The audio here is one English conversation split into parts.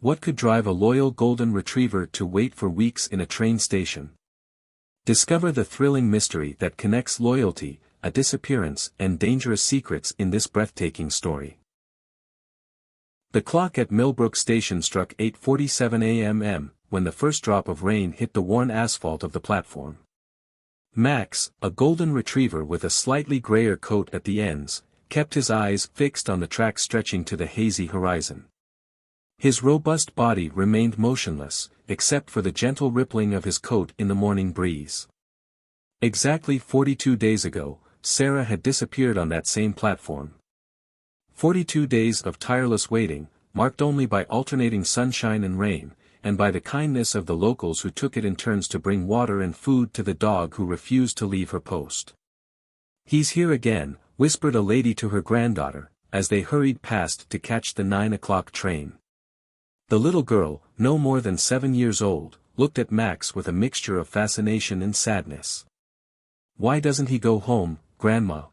What could drive a loyal golden retriever to wait for weeks in a train station? Discover the thrilling mystery that connects loyalty, a disappearance, and dangerous secrets in this breathtaking story. The clock at Millbrook Station struck 8:47 a.m. when the first drop of rain hit the worn asphalt of the platform. Max, a golden retriever with a slightly grayer coat at the ends, kept his eyes fixed on the track stretching to the hazy horizon. His robust body remained motionless, except for the gentle rippling of his coat in the morning breeze. Exactly 42 days ago, Sarah had disappeared on that same platform. 42 days of tireless waiting, marked only by alternating sunshine and rain, and by the kindness of the locals who took it in turns to bring water and food to the dog who refused to leave her post. "He's here again," whispered a lady to her granddaughter, as they hurried past to catch the 9 o'clock train. The little girl, no more than 7 years old, looked at Max with a mixture of fascination and sadness. "Why doesn't he go home, Grandma?"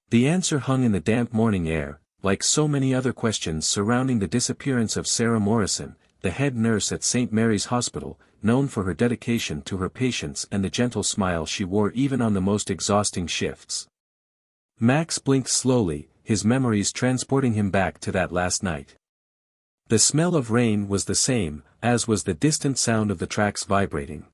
The answer hung in the damp morning air, like so many other questions surrounding the disappearance of Sarah Morrison, the head nurse at St. Mary's Hospital, known for her dedication to her patients and the gentle smile she wore even on the most exhausting shifts. Max blinked slowly, his memories transporting him back to that last night. The smell of rain was the same, as was the distant sound of the tracks vibrating.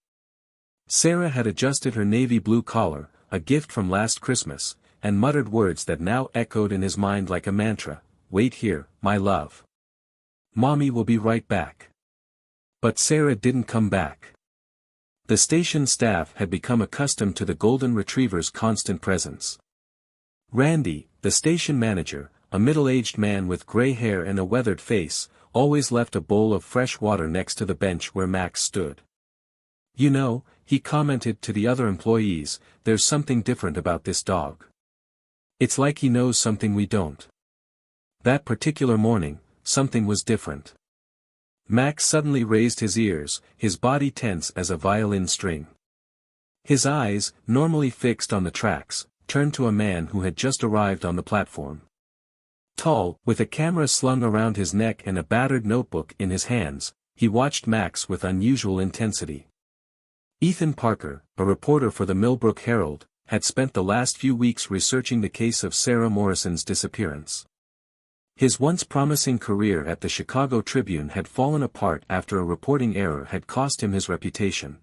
Sarah had adjusted her navy blue collar, a gift from last Christmas, and muttered words that now echoed in his mind like a mantra: "Wait here, my love. Mommy will be right back." But Sarah didn't come back. The station staff had become accustomed to the golden retriever's constant presence. Randy, the station manager, a middle-aged man with gray hair and a weathered face, always left a bowl of fresh water next to the bench where Max stood. "You know," he commented to the other employees, "there's something different about this dog. It's like he knows something we don't." That particular morning, something was different. Max suddenly raised his ears, his body tense as a violin string. His eyes, normally fixed on the tracks, turned to a man who had just arrived on the platform. Tall, with a camera slung around his neck and a battered notebook in his hands, he watched Max with unusual intensity. Ethan Parker, a reporter for the Millbrook Herald, had spent the last few weeks researching the case of Sarah Morrison's disappearance. His once promising career at the Chicago Tribune had fallen apart after a reporting error had cost him his reputation.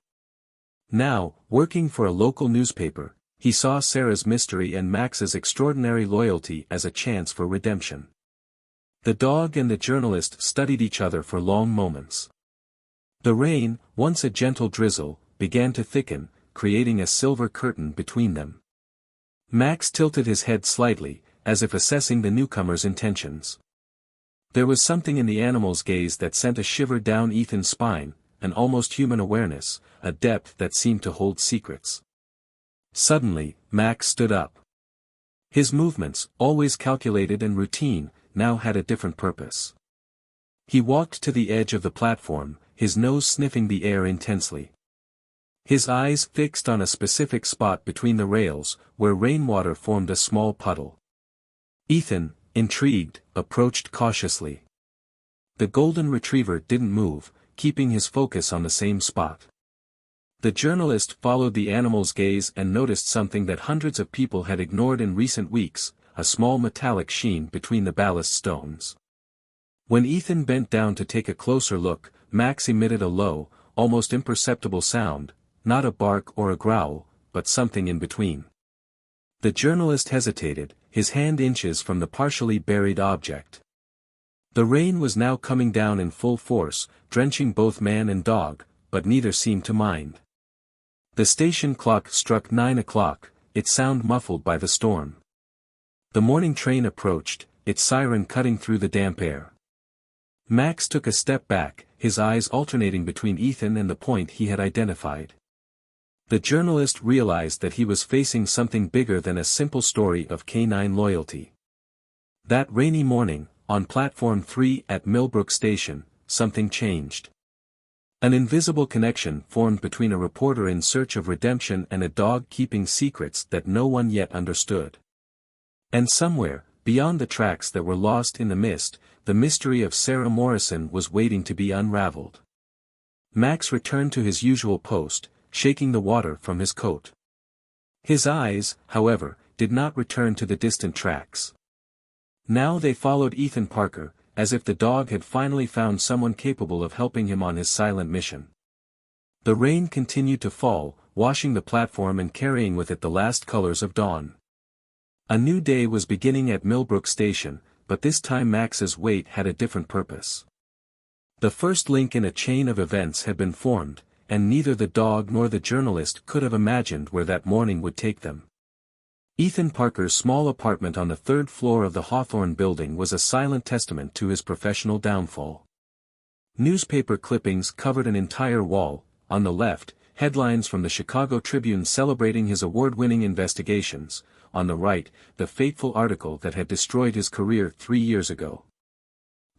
Now, working for a local newspaper, he saw Sarah's mystery and Max's extraordinary loyalty as a chance for redemption. The dog and the journalist studied each other for long moments. The rain, once a gentle drizzle, began to thicken, creating a silver curtain between them. Max tilted his head slightly, as if assessing the newcomer's intentions. There was something in the animal's gaze that sent a shiver down Ethan's spine, an almost human awareness, a depth that seemed to hold secrets. Suddenly, Max stood up. His movements, always calculated and routine, now had a different purpose. He walked to the edge of the platform, his nose sniffing the air intensely. His eyes fixed on a specific spot between the rails, where rainwater formed a small puddle. Ethan, intrigued, approached cautiously. The golden retriever didn't move, keeping his focus on the same spot. The journalist followed the animal's gaze and noticed something that hundreds of people had ignored in recent weeks, a small metallic sheen between the ballast stones. When Ethan bent down to take a closer look, Max emitted a low, almost imperceptible sound, not a bark or a growl, but something in between. The journalist hesitated, his hand inches from the partially buried object. The rain was now coming down in full force, drenching both man and dog, but neither seemed to mind. The station clock struck 9 o'clock, its sound muffled by the storm. The morning train approached, its siren cutting through the damp air. Max took a step back, his eyes alternating between Ethan and the point he had identified. The journalist realized that he was facing something bigger than a simple story of canine loyalty. That rainy morning, on Platform 3 at Millbrook Station, something changed. An invisible connection formed between a reporter in search of redemption and a dog keeping secrets that no one yet understood. And somewhere, Beyond the tracks that were lost in the mist, the mystery of Sarah Morrison was waiting to be unraveled. Max returned to his usual post, shaking the water from his coat. His eyes, however, did not return to the distant tracks. Now they followed Ethan Parker, as if the dog had finally found someone capable of helping him on his silent mission. The rain continued to fall, washing the platform and carrying with it the last colors of dawn. A new day was beginning at Millbrook Station, but this time Max's wait had a different purpose. The first link in a chain of events had been formed, and neither the dog nor the journalist could have imagined where that morning would take them. Ethan Parker's small apartment on the third floor of the Hawthorne building was a silent testament to his professional downfall. Newspaper clippings covered an entire wall, on the left, headlines from the Chicago Tribune celebrating his award-winning investigations, on the right, the fateful article that had destroyed his career 3 years ago.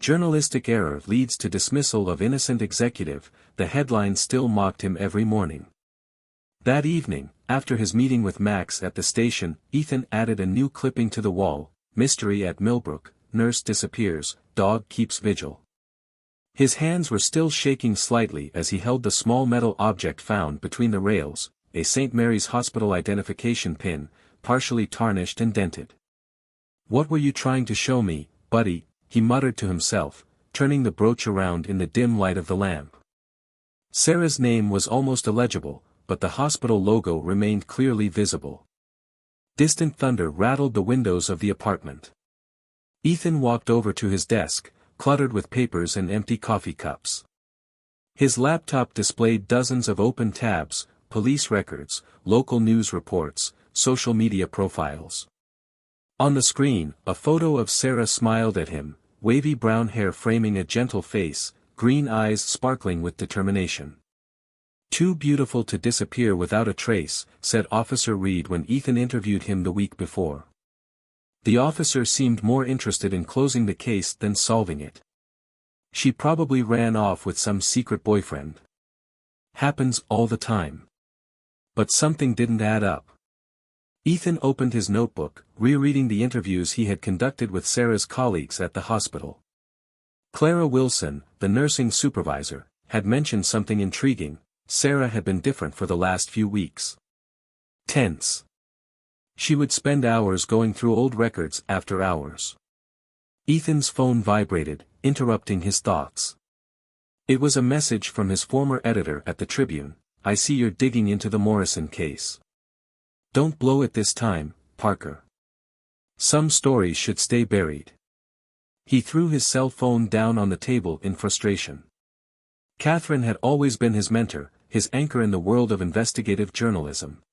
Journalistic error leads to dismissal of innocent executive, the headline still mocked him every morning. That evening, after his meeting with Max at the station, Ethan added a new clipping to the wall: mystery at Millbrook, nurse disappears, dog keeps vigil. His hands were still shaking slightly as he held the small metal object found between the rails, a St. Mary's Hospital identification pin, partially tarnished and dented. "What were you trying to show me, buddy?" he muttered to himself, turning the brooch around in the dim light of the lamp. Sarah's name was almost illegible, but the hospital logo remained clearly visible. Distant thunder rattled the windows of the apartment. Ethan walked over to his desk, cluttered with papers and empty coffee cups. His laptop displayed dozens of open tabs, police records, local news reports, social media profiles. On the screen, a photo of Sarah smiled at him, wavy brown hair framing a gentle face, green eyes sparkling with determination. "Too beautiful to disappear without a trace," said Officer Reed when Ethan interviewed him the week before. The officer seemed more interested in closing the case than solving it. "She probably ran off with some secret boyfriend. Happens all the time." But something didn't add up. Ethan opened his notebook, rereading the interviews he had conducted with Sarah's colleagues at the hospital. Clara Wilson, the nursing supervisor, had mentioned something intriguing: Sarah had been different for the last few weeks. Tense. She would spend hours going through old records after hours. Ethan's phone vibrated, interrupting his thoughts. It was a message from his former editor at the Tribune: "I see you're digging into the Morrison case. Don't blow it this time, Parker. Some stories should stay buried." He threw his cell phone down on the table in frustration. Catherine had always been his mentor, his anchor in the world of investigative journalism.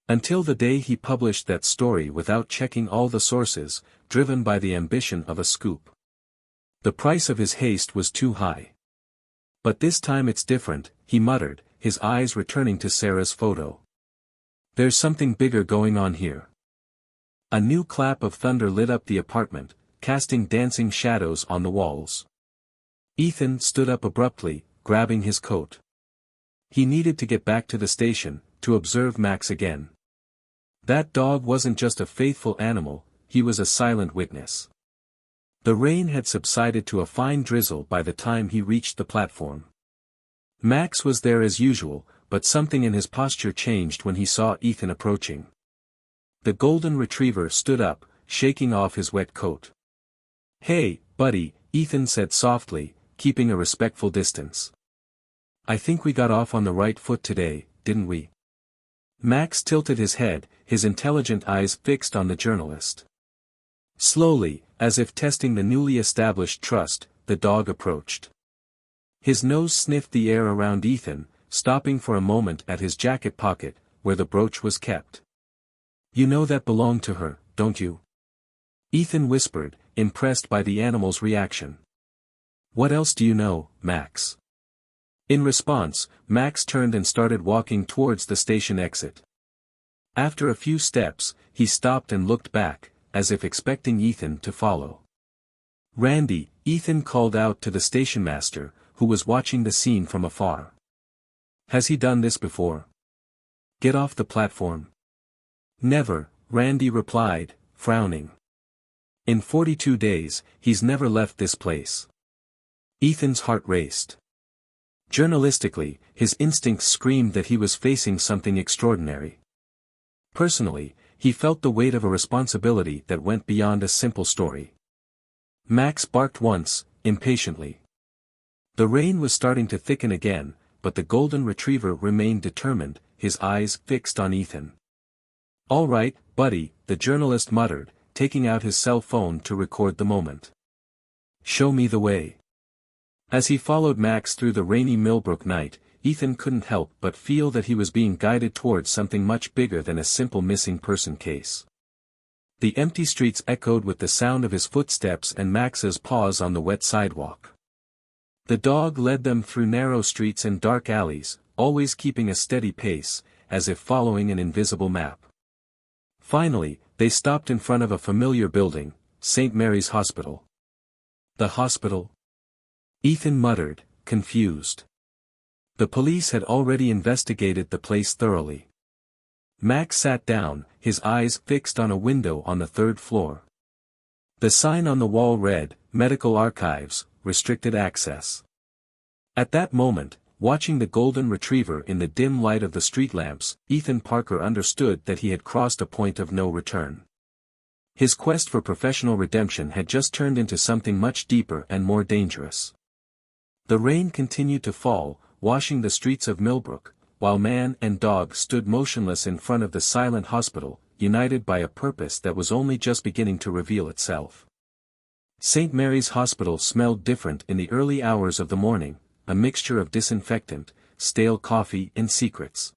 Until the day he published that story without checking all the sources, driven by the ambition of a scoop. The price of his haste was too high. "But this time it's different," he muttered, his eyes returning to Sarah's photo. "There's something bigger going on here." A new clap of thunder lit up the apartment, casting dancing shadows on the walls. Ethan stood up abruptly, grabbing his coat. He needed to get back to the station, to observe Max again. That dog wasn't just a faithful animal, he was a silent witness. The rain had subsided to a fine drizzle by the time he reached the platform. Max was there as usual, but something in his posture changed when he saw Ethan approaching. The golden retriever stood up, shaking off his wet coat. "Hey, buddy," Ethan said softly, keeping a respectful distance. "I think we got off on the right foot today, didn't we?" Max tilted his head, his intelligent eyes fixed on the journalist. Slowly, as if testing the newly established trust, the dog approached. His nose sniffed the air around Ethan, stopping for a moment at his jacket pocket, where the brooch was kept. "You know that belonged to her, don't you?" Ethan whispered, impressed by the animal's reaction. "What else do you know, Max?" In response, Max turned and started walking towards the station exit. After a few steps, he stopped and looked back, as if expecting Ethan to follow. "Randy," Ethan called out to the stationmaster, who was watching the scene from afar. "Has he done this before?" "Get off the platform." "Never," Randy replied, frowning. In 42 days, he's never left this place. Ethan's heart raced. Journalistically, his instincts screamed that he was facing something extraordinary. Personally, he felt the weight of a responsibility that went beyond a simple story. Max barked once, impatiently. The rain was starting to thicken again, but the golden retriever remained determined, his eyes fixed on Ethan. "All right, buddy," the journalist muttered, taking out his cell phone to record the moment. "Show me the way." As he followed Max through the rainy Millbrook night, Ethan couldn't help but feel that he was being guided towards something much bigger than a simple missing person case. The empty streets echoed with the sound of his footsteps and Max's paws on the wet sidewalk. The dog led them through narrow streets and dark alleys, always keeping a steady pace, as if following an invisible map. Finally, they stopped in front of a familiar building, St. Mary's Hospital. The hospital? Ethan muttered, confused. The police had already investigated the place thoroughly. Max sat down, his eyes fixed on a window on the third floor. The sign on the wall read, "Medical Archives, Restricted Access." At that moment, watching the golden retriever in the dim light of the street lamps, Ethan Parker understood that he had crossed a point of no return. His quest for professional redemption had just turned into something much deeper and more dangerous. The rain continued to fall, washing the streets of Millbrook, while man and dog stood motionless in front of the silent hospital, united by a purpose that was only just beginning to reveal itself. St. Mary's Hospital smelled different in the early hours of the morning, a mixture of disinfectant, stale coffee and secrets.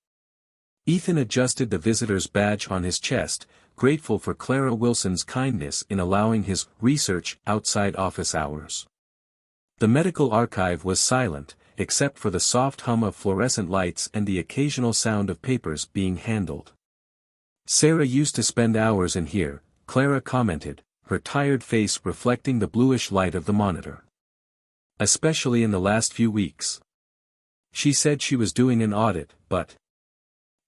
Ethan adjusted the visitor's badge on his chest, grateful for Clara Wilson's kindness in allowing his research outside office hours. The medical archive was silent, except for the soft hum of fluorescent lights and the occasional sound of papers being handled. "Sarah used to spend hours in here," Clara commented, her tired face reflecting the bluish light of the monitor. "Especially in the last few weeks. She said she was doing an audit, but..."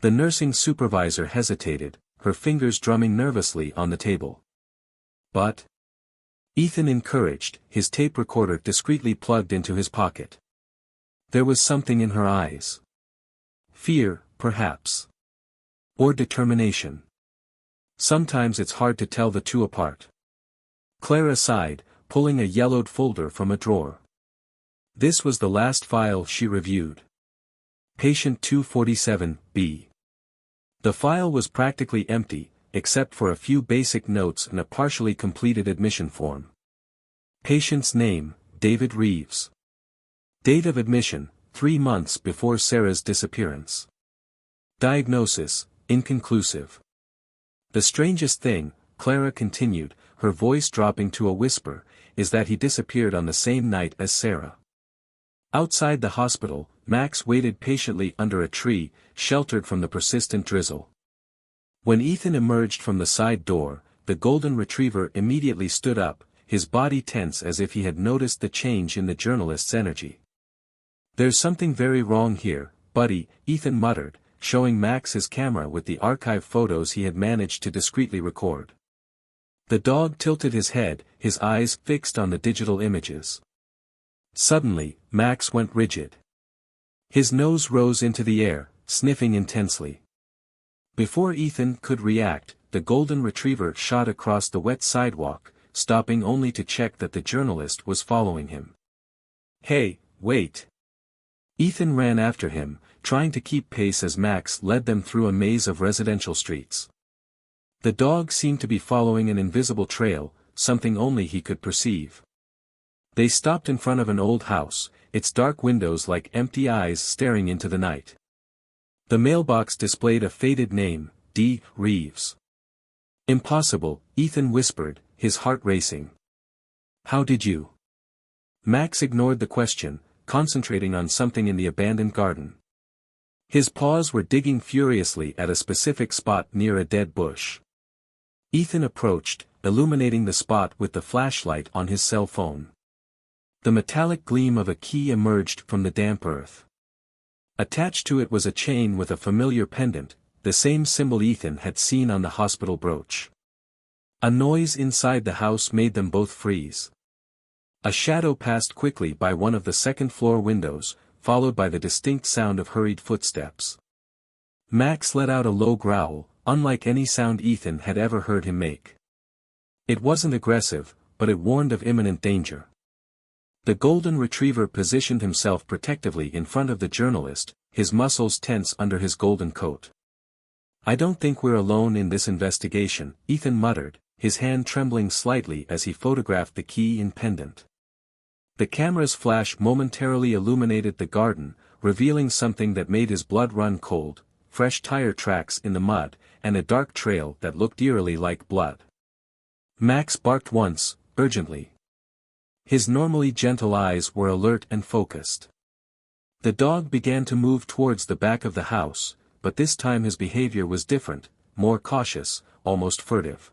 The nursing supervisor hesitated, her fingers drumming nervously on the table. "But..." Ethan encouraged, his tape recorder discreetly plugged into his pocket. There was something in her eyes. Fear, perhaps. Or determination. Sometimes it's hard to tell the two apart. Clara sighed, pulling a yellowed folder from a drawer. This was the last file she reviewed. Patient 247B. The file was practically empty, except for a few basic notes and a partially completed admission form. Patient's name, David Reeves. Date of admission, 3 months before Sarah's disappearance. Diagnosis, inconclusive. The strangest thing, Clara continued, her voice dropping to a whisper, is that he disappeared on the same night as Sarah. Outside the hospital, Max waited patiently under a tree, sheltered from the persistent drizzle. When Ethan emerged from the side door, the golden retriever immediately stood up, his body tense as if he had noticed the change in the journalist's energy. "There's something very wrong here, buddy," Ethan muttered, showing Max his camera with the archive photos he had managed to discreetly record. The dog tilted his head, his eyes fixed on the digital images. Suddenly, Max went rigid. His nose rose into the air, sniffing intensely. Before Ethan could react, the golden retriever shot across the wet sidewalk, stopping only to check that the journalist was following him. "Hey, wait!" Ethan ran after him, trying to keep pace as Max led them through a maze of residential streets. The dog seemed to be following an invisible trail, something only he could perceive. They stopped in front of an old house, its dark windows like empty eyes staring into the night. The mailbox displayed a faded name, D. Reeves. "Impossible," Ethan whispered, his heart racing. "How did you?" Max ignored the question, concentrating on something in the abandoned garden. His paws were digging furiously at a specific spot near a dead bush. Ethan approached, illuminating the spot with the flashlight on his cell phone. The metallic gleam of a key emerged from the damp earth. Attached to it was a chain with a familiar pendant, the same symbol Ethan had seen on the hospital brooch. A noise inside the house made them both freeze. A shadow passed quickly by one of the second-floor windows, followed by the distinct sound of hurried footsteps. Max let out a low growl, unlike any sound Ethan had ever heard him make. It wasn't aggressive, but it warned of imminent danger. The golden retriever positioned himself protectively in front of the journalist, his muscles tense under his golden coat. "I don't think we're alone in this investigation," Ethan muttered, his hand trembling slightly as he photographed the key and pendant. The camera's flash momentarily illuminated the garden, revealing something that made his blood run cold: fresh tire tracks in the mud, and a dark trail that looked eerily like blood. Max barked once, urgently. His normally gentle eyes were alert and focused. The dog began to move towards the back of the house, but this time his behavior was different, more cautious, almost furtive.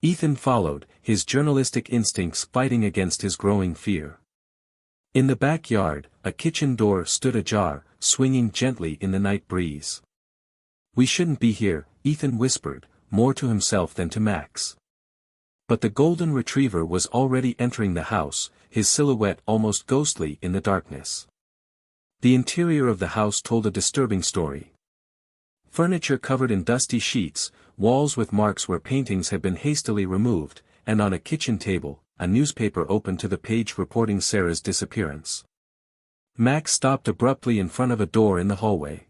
Ethan followed, his journalistic instincts fighting against his growing fear. In the backyard, a kitchen door stood ajar, swinging gently in the night breeze. "We shouldn't be here," Ethan whispered, more to himself than to Max. But the golden retriever was already entering the house, his silhouette almost ghostly in the darkness. The interior of the house told a disturbing story. Furniture covered in dusty sheets, walls with marks where paintings had been hastily removed, and on a kitchen table, a newspaper open to the page reporting Sarah's disappearance. Max stopped abruptly in front of a door in the hallway.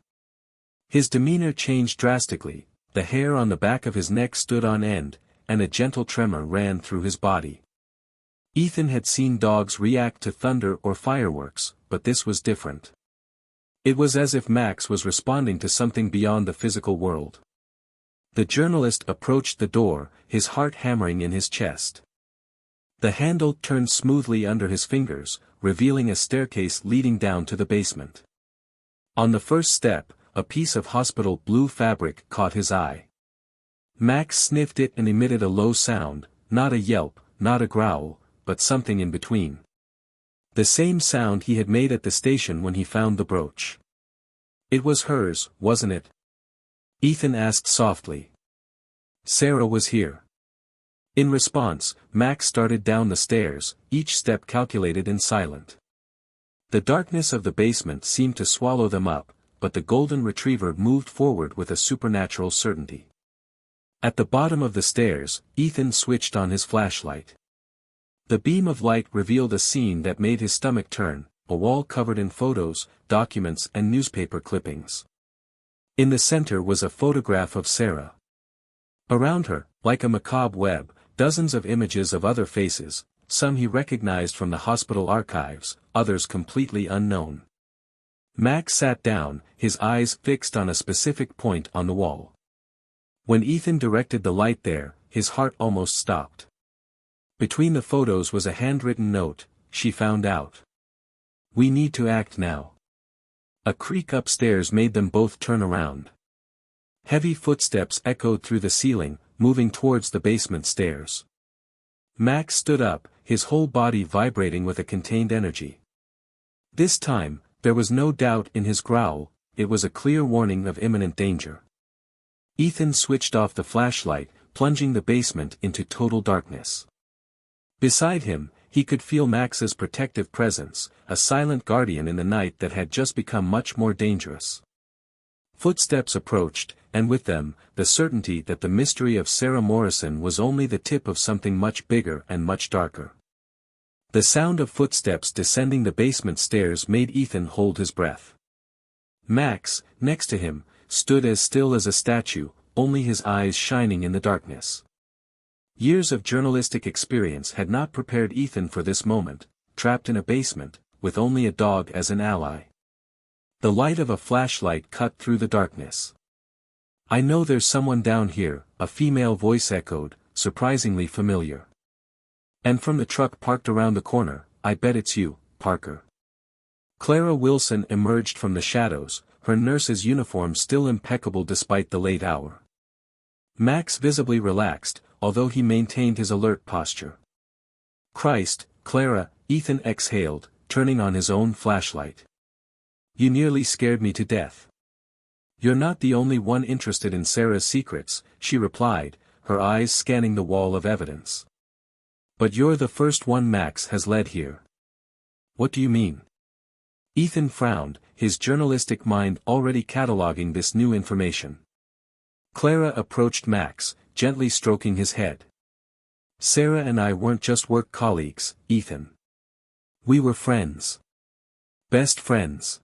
His demeanor changed drastically, the hair on the back of his neck stood on end, and a gentle tremor ran through his body. Ethan had seen dogs react to thunder or fireworks, but this was different. It was as if Max was responding to something beyond the physical world. The journalist approached the door, his heart hammering in his chest. The handle turned smoothly under his fingers, revealing a staircase leading down to the basement. On the first step, a piece of hospital blue fabric caught his eye. Max sniffed it and emitted a low sound, not a yelp, not a growl, but something in between. The same sound he had made at the station when he found the brooch. "It was hers, wasn't it?" Ethan asked softly. "Sarah was here." In response, Max started down the stairs, each step calculated and silent. The darkness of the basement seemed to swallow them up, but the golden retriever moved forward with a supernatural certainty. At the bottom of the stairs, Ethan switched on his flashlight. The beam of light revealed a scene that made his stomach turn, a wall covered in photos, documents and newspaper clippings. In the center was a photograph of Sarah. Around her, like a macabre web, dozens of images of other faces, some he recognized from the hospital archives, others completely unknown. Max sat down, his eyes fixed on a specific point on the wall. When Ethan directed the light there, his heart almost stopped. Between the photos was a handwritten note: "She found out. We need to act now." A creak upstairs made them both turn around. Heavy footsteps echoed through the ceiling, moving towards the basement stairs. Max stood up, his whole body vibrating with a contained energy. This time, there was no doubt in his growl, it was a clear warning of imminent danger. Ethan switched off the flashlight, plunging the basement into total darkness. Beside him, he could feel Max's protective presence, a silent guardian in the night that had just become much more dangerous. Footsteps approached, and with them, the certainty that the mystery of Sarah Morrison was only the tip of something much bigger and much darker. The sound of footsteps descending the basement stairs made Ethan hold his breath. Max, next to him, stood as still as a statue, only his eyes shining in the darkness. Years of journalistic experience had not prepared Ethan for this moment, trapped in a basement, with only a dog as an ally. The light of a flashlight cut through the darkness. "I know there's someone down here," a female voice echoed, surprisingly familiar. "And from the truck parked around the corner, I bet it's you, Parker." Clara Wilson emerged from the shadows, her nurse's uniform still impeccable despite the late hour. Max visibly relaxed, although he maintained his alert posture. "Christ, Clara," Ethan exhaled, turning on his own flashlight. "You nearly scared me to death." "You're not the only one interested in Sarah's secrets," she replied, her eyes scanning the wall of evidence. "But you're the first one Max has led here." "What do you mean?" Ethan frowned, his journalistic mind already cataloging this new information. Clara approached Max, gently stroking his head. "Sarah and I weren't just work colleagues, Ethan. We were friends. Best friends.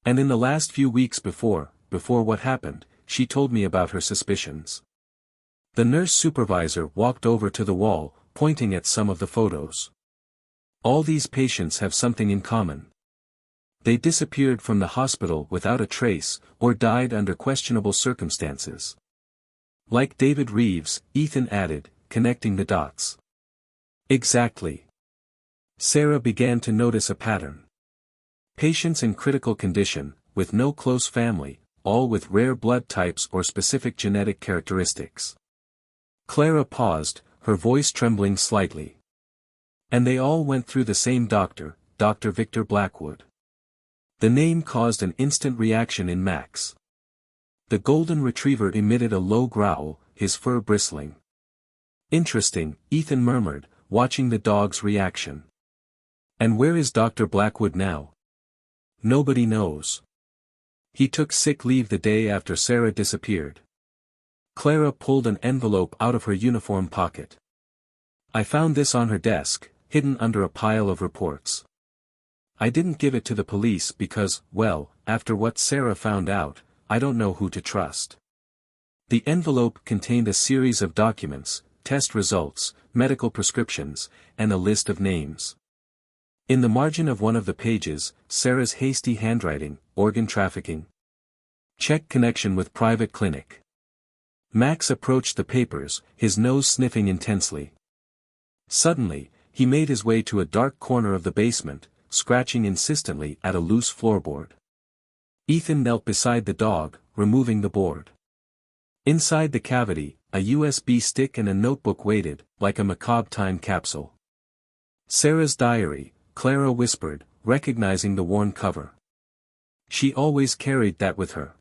And in the last few weeks before what happened, she told me about her suspicions." The nurse supervisor walked over to the wall, pointing at some of the photos. "All these patients have something in common. They disappeared from the hospital without a trace, or died under questionable circumstances." "Like David Reeves," Ethan added, connecting the dots. "Exactly." Sarah began to notice a pattern. Patients in critical condition, with no close family, all with rare blood types or specific genetic characteristics. Clara paused, her voice trembling slightly. "And they all went through the same doctor, Dr. Victor Blackwood." The name caused an instant reaction in Max. The golden retriever emitted a low growl, his fur bristling. "Interesting," Ethan murmured, watching the dog's reaction. "And where is Dr. Blackwood now?" "Nobody knows. He took sick leave the day after Sarah disappeared." Clara pulled an envelope out of her uniform pocket. "I found this on her desk, hidden under a pile of reports. I didn't give it to the police because, well, after what Sarah found out, I don't know who to trust." The envelope contained a series of documents, test results, medical prescriptions, and a list of names. In the margin of one of the pages, Sarah's hasty handwriting, "Organ trafficking. Check connection with private clinic." Max approached the papers, his nose sniffing intensely. Suddenly, he made his way to a dark corner of the basement, scratching insistently at a loose floorboard. Ethan knelt beside the dog, removing the board. Inside the cavity, a USB stick and a notebook waited, like a macabre time capsule. "Sarah's diary," Clara whispered, recognizing the worn cover. She always carried that with her.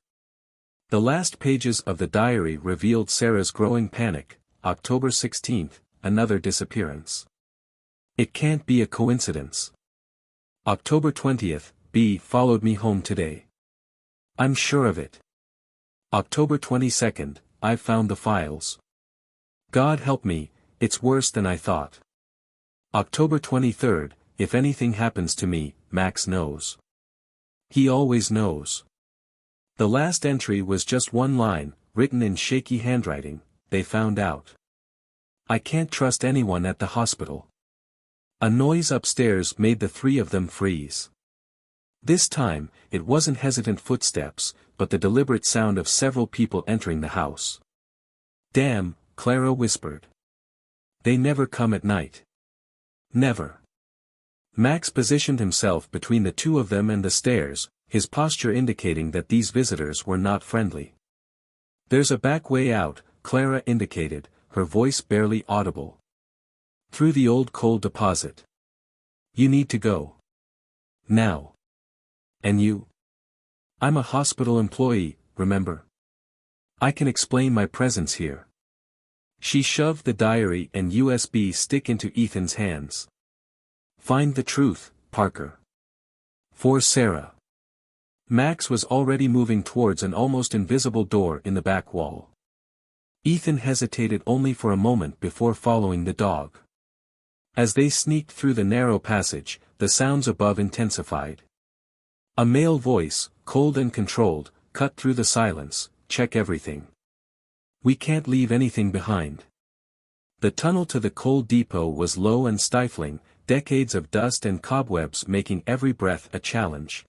The last pages of the diary revealed Sarah's growing panic. October 16th, another disappearance. "It can't be a coincidence." October 20th, "B followed me home today. I'm sure of it." October 22nd, "I've found the files. God help me, it's worse than I thought." October 23rd, "If anything happens to me, Max knows. He always knows." The last entry was just one line, written in shaky handwriting: "They found out. I can't trust anyone at the hospital." A noise upstairs made the three of them freeze. This time, it wasn't hesitant footsteps, but the deliberate sound of several people entering the house. "Damn," Clara whispered. "They never come at night. Never." Max positioned himself between the two of them and the stairs, his posture indicating that these visitors were not friendly. "There's a back way out," Clara indicated, her voice barely audible. "Through the old coal deposit. You need to go. Now." "And you?" "I'm a hospital employee, remember? I can explain my presence here." She shoved the diary and USB stick into Ethan's hands. "Find the truth, Parker. For Sarah." Max was already moving towards an almost invisible door in the back wall. Ethan hesitated only for a moment before following the dog. As they sneaked through the narrow passage, the sounds above intensified. A male voice, cold and controlled, cut through the silence: "Check everything. We can't leave anything behind." The tunnel to the coal depot was low and stifling, decades of dust and cobwebs making every breath a challenge.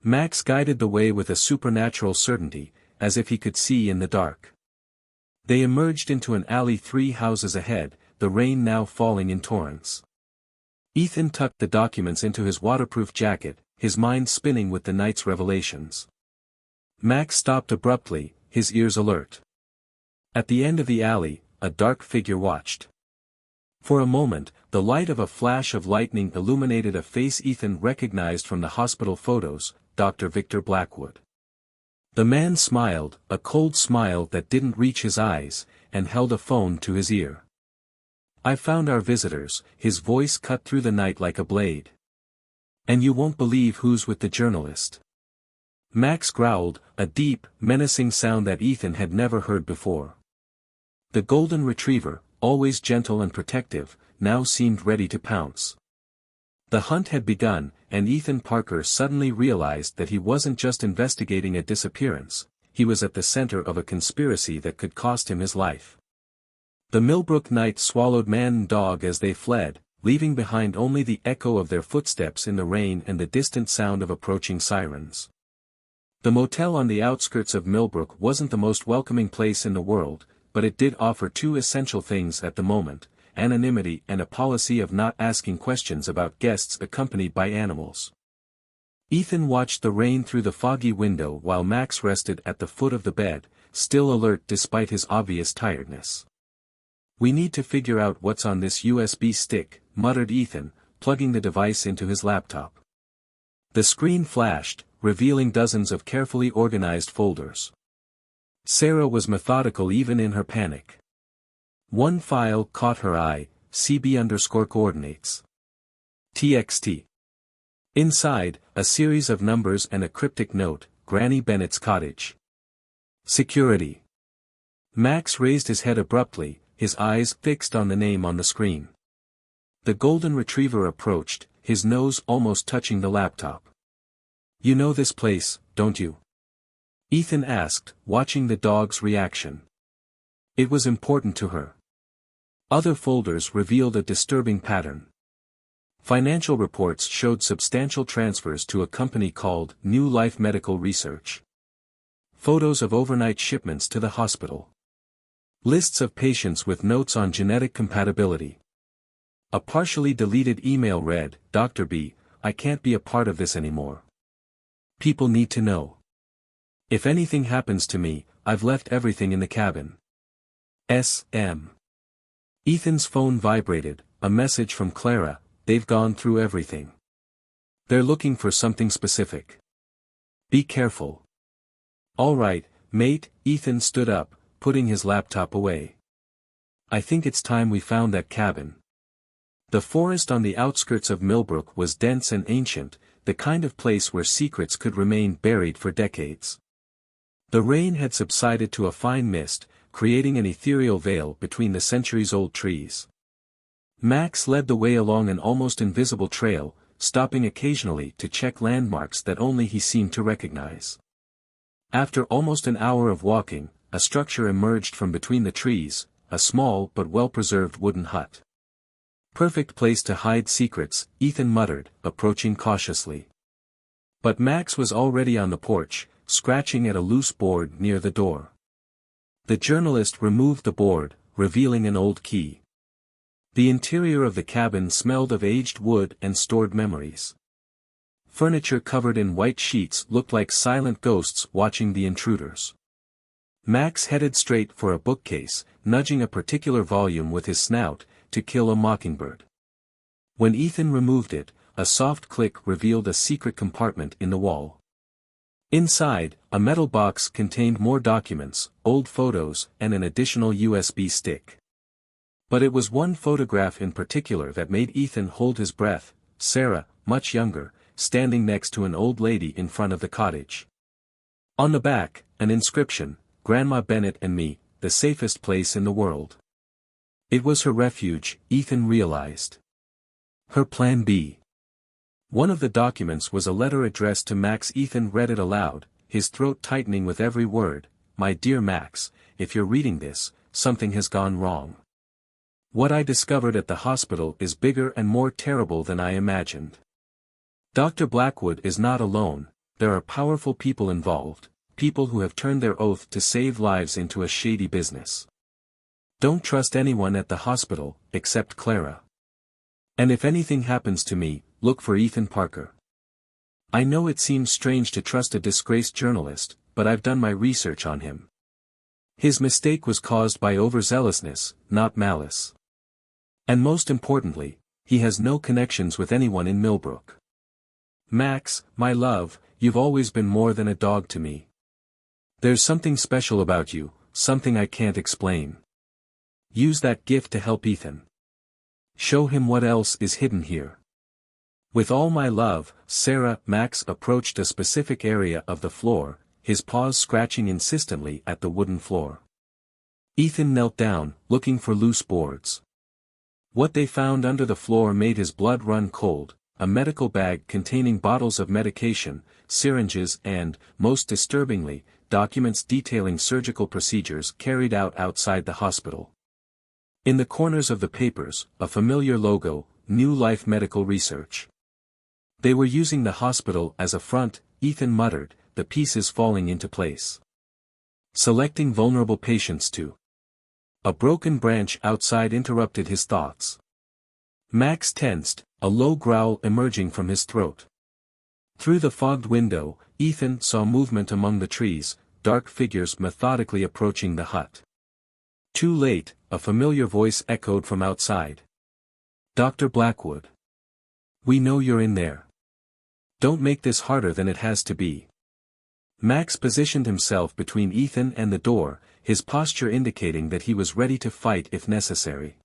Max guided the way with a supernatural certainty, as if he could see in the dark. They emerged into an alley 3 houses ahead, the rain now falling in torrents. Ethan tucked the documents into his waterproof jacket, his mind spinning with the night's revelations. Max stopped abruptly, his ears alert. At the end of the alley, a dark figure watched. For a moment, the light of a flash of lightning illuminated a face Ethan recognized from the hospital photos: Dr. Victor Blackwood. The man smiled, a cold smile that didn't reach his eyes, and held a phone to his ear. "I found our visitors," his voice cut through the night like a blade. "And you won't believe who's with the journalist." Max growled, a deep, menacing sound that Ethan had never heard before. The golden retriever, always gentle and protective, now seemed ready to pounce. The hunt had begun, and Ethan Parker suddenly realized that he wasn't just investigating a disappearance, he was at the center of a conspiracy that could cost him his life. The Millbrook night swallowed man and dog as they fled, leaving behind only the echo of their footsteps in the rain and the distant sound of approaching sirens. The motel on the outskirts of Millbrook wasn't the most welcoming place in the world, but it did offer two essential things at the moment: anonymity and a policy of not asking questions about guests accompanied by animals. Ethan watched the rain through the foggy window while Max rested at the foot of the bed, still alert despite his obvious tiredness. "We need to figure out what's on this USB stick," muttered Ethan, plugging the device into his laptop. The screen flashed, revealing dozens of carefully organized folders. Sarah was methodical even in her panic. One file caught her eye: CB_coordinates. TXT. Inside, a series of numbers and a cryptic note: Granny Bennett's cottage. Security. Max raised his head abruptly, his eyes fixed on the name on the screen. The golden retriever approached, his nose almost touching the laptop. "You know this place, don't you?" Ethan asked, watching the dog's reaction. It was important to her. Other folders revealed a disturbing pattern. Financial reports showed substantial transfers to a company called New Life Medical Research. Photos of overnight shipments to the hospital. Lists of patients with notes on genetic compatibility. A partially deleted email read, "Dr. B, I can't be a part of this anymore. People need to know. If anything happens to me, I've left everything in the cabin. S.M." Ethan's phone vibrated, a message from Clara: "They've gone through everything. They're looking for something specific. Be careful." "All right, mate," Ethan stood up, putting his laptop away. "I think it's time we found that cabin." The forest on the outskirts of Millbrook was dense and ancient, the kind of place where secrets could remain buried for decades. The rain had subsided to a fine mist, creating an ethereal veil between the centuries-old trees. Max led the way along an almost invisible trail, stopping occasionally to check landmarks that only he seemed to recognize. After almost an hour of walking, a structure emerged from between the trees, a small but well-preserved wooden hut. "Perfect place to hide secrets," Ethan muttered, approaching cautiously. But Max was already on the porch, scratching at a loose board near the door. The journalist removed the board, revealing an old key. The interior of the cabin smelled of aged wood and stored memories. Furniture covered in white sheets looked like silent ghosts watching the intruders. Max headed straight for a bookcase, nudging a particular volume with his snout: To Kill a Mockingbird. When Ethan removed it, a soft click revealed a secret compartment in the wall. Inside, a metal box contained more documents, old photos, and an additional USB stick. But it was one photograph in particular that made Ethan hold his breath: Sarah, much younger, standing next to an old lady in front of the cottage. On the back, an inscription: "Grandma Bennett and me, the safest place in the world." It was her refuge, Ethan realized. Her plan B. One of the documents was a letter addressed to Max. Ethan read it aloud, his throat tightening with every word: "My dear Max, if you're reading this, something has gone wrong. What I discovered at the hospital is bigger and more terrible than I imagined. Dr. Blackwood is not alone, there are powerful people involved, people who have turned their oath to save lives into a shady business. Don't trust anyone at the hospital, except Clara. And if anything happens to me, look for Ethan Parker. I know it seems strange to trust a disgraced journalist, but I've done my research on him. His mistake was caused by overzealousness, not malice. And most importantly, he has no connections with anyone in Millbrook. Max, my love, you've always been more than a dog to me. There's something special about you, something I can't explain. Use that gift to help Ethan. Show him what else is hidden here. With all my love, Sarah. Max approached a specific area of the floor, his paws scratching insistently at the wooden floor. Ethan knelt down, looking for loose boards. What they found under the floor made his blood run cold: a medical bag containing bottles of medication, syringes and, most disturbingly, documents detailing surgical procedures carried out outside the hospital. In the corners of the papers, a familiar logo, New Life Medical Research. They were using the hospital as a front, Ethan muttered, the pieces falling into place. Selecting vulnerable patients too. A broken branch outside interrupted his thoughts. Max tensed, a low growl emerging from his throat. Through the fogged window, Ethan saw movement among the trees, dark figures methodically approaching the hut. Too late, a familiar voice echoed from outside. Dr. Blackwood. We know you're in there. Don't make this harder than it has to be. Max positioned himself between Ethan and the door, his posture indicating that he was ready to fight if necessary.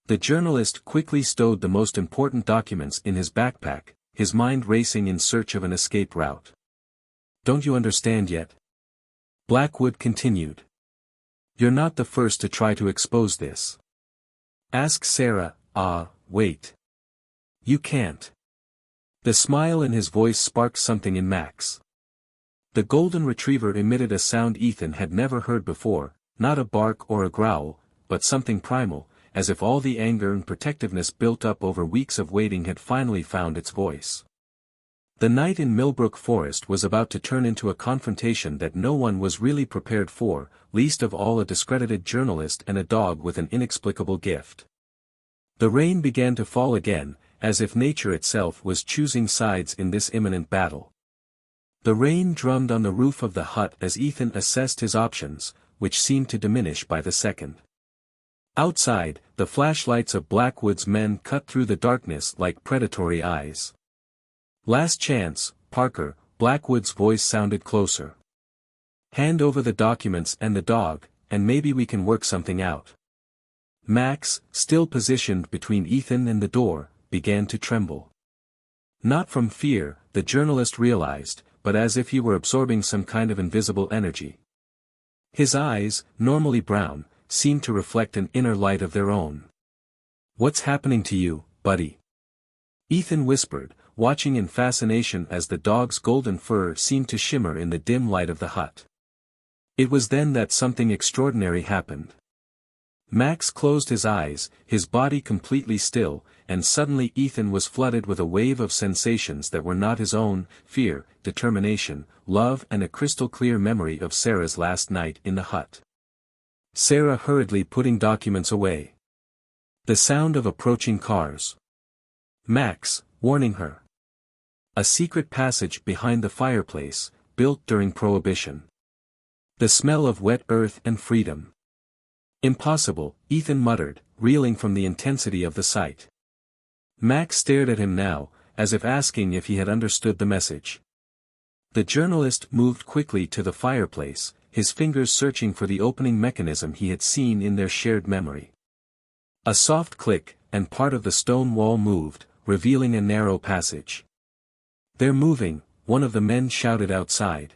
The journalist quickly stowed the most important documents in his backpack, his mind racing in search of an escape route. Don't you understand yet? Blackwood continued. You're not the first to try to expose this. Ask Sarah. Wait. You can't. The smile in his voice sparked something in Max. The golden retriever emitted a sound Ethan had never heard before, not a bark or a growl, but something primal, as if all the anger and protectiveness built up over weeks of waiting had finally found its voice. The night in Millbrook Forest was about to turn into a confrontation that no one was really prepared for, least of all a discredited journalist and a dog with an inexplicable gift. The rain began to fall again, as if nature itself was choosing sides in this imminent battle. The rain drummed on the roof of the hut as Ethan assessed his options, which seemed to diminish by the second. Outside, the flashlights of Blackwood's men cut through the darkness like predatory eyes. Last chance, Parker, Blackwood's voice sounded closer. Hand over the documents and the dog, and maybe we can work something out. Max, still positioned between Ethan and the door, began to tremble. Not from fear, the journalist realized, but as if he were absorbing some kind of invisible energy. His eyes, normally brown, seemed to reflect an inner light of their own. What's happening to you, buddy? Ethan whispered, watching in fascination as the dog's golden fur seemed to shimmer in the dim light of the hut. It was then that something extraordinary happened. Max closed his eyes, his body completely still, and suddenly Ethan was flooded with a wave of sensations that were not his own: fear, determination, love, and a crystal-clear memory of Sarah's last night in the hut. Sarah hurriedly putting documents away. The sound of approaching cars. Max, warning her. A secret passage behind the fireplace, built during Prohibition. The smell of wet earth and freedom. Impossible, Ethan muttered, reeling from the intensity of the sight. Max stared at him now, as if asking if he had understood the message. The journalist moved quickly to the fireplace, his fingers searching for the opening mechanism he had seen in their shared memory. A soft click, and part of the stone wall moved, revealing a narrow passage. They're moving, one of the men shouted outside.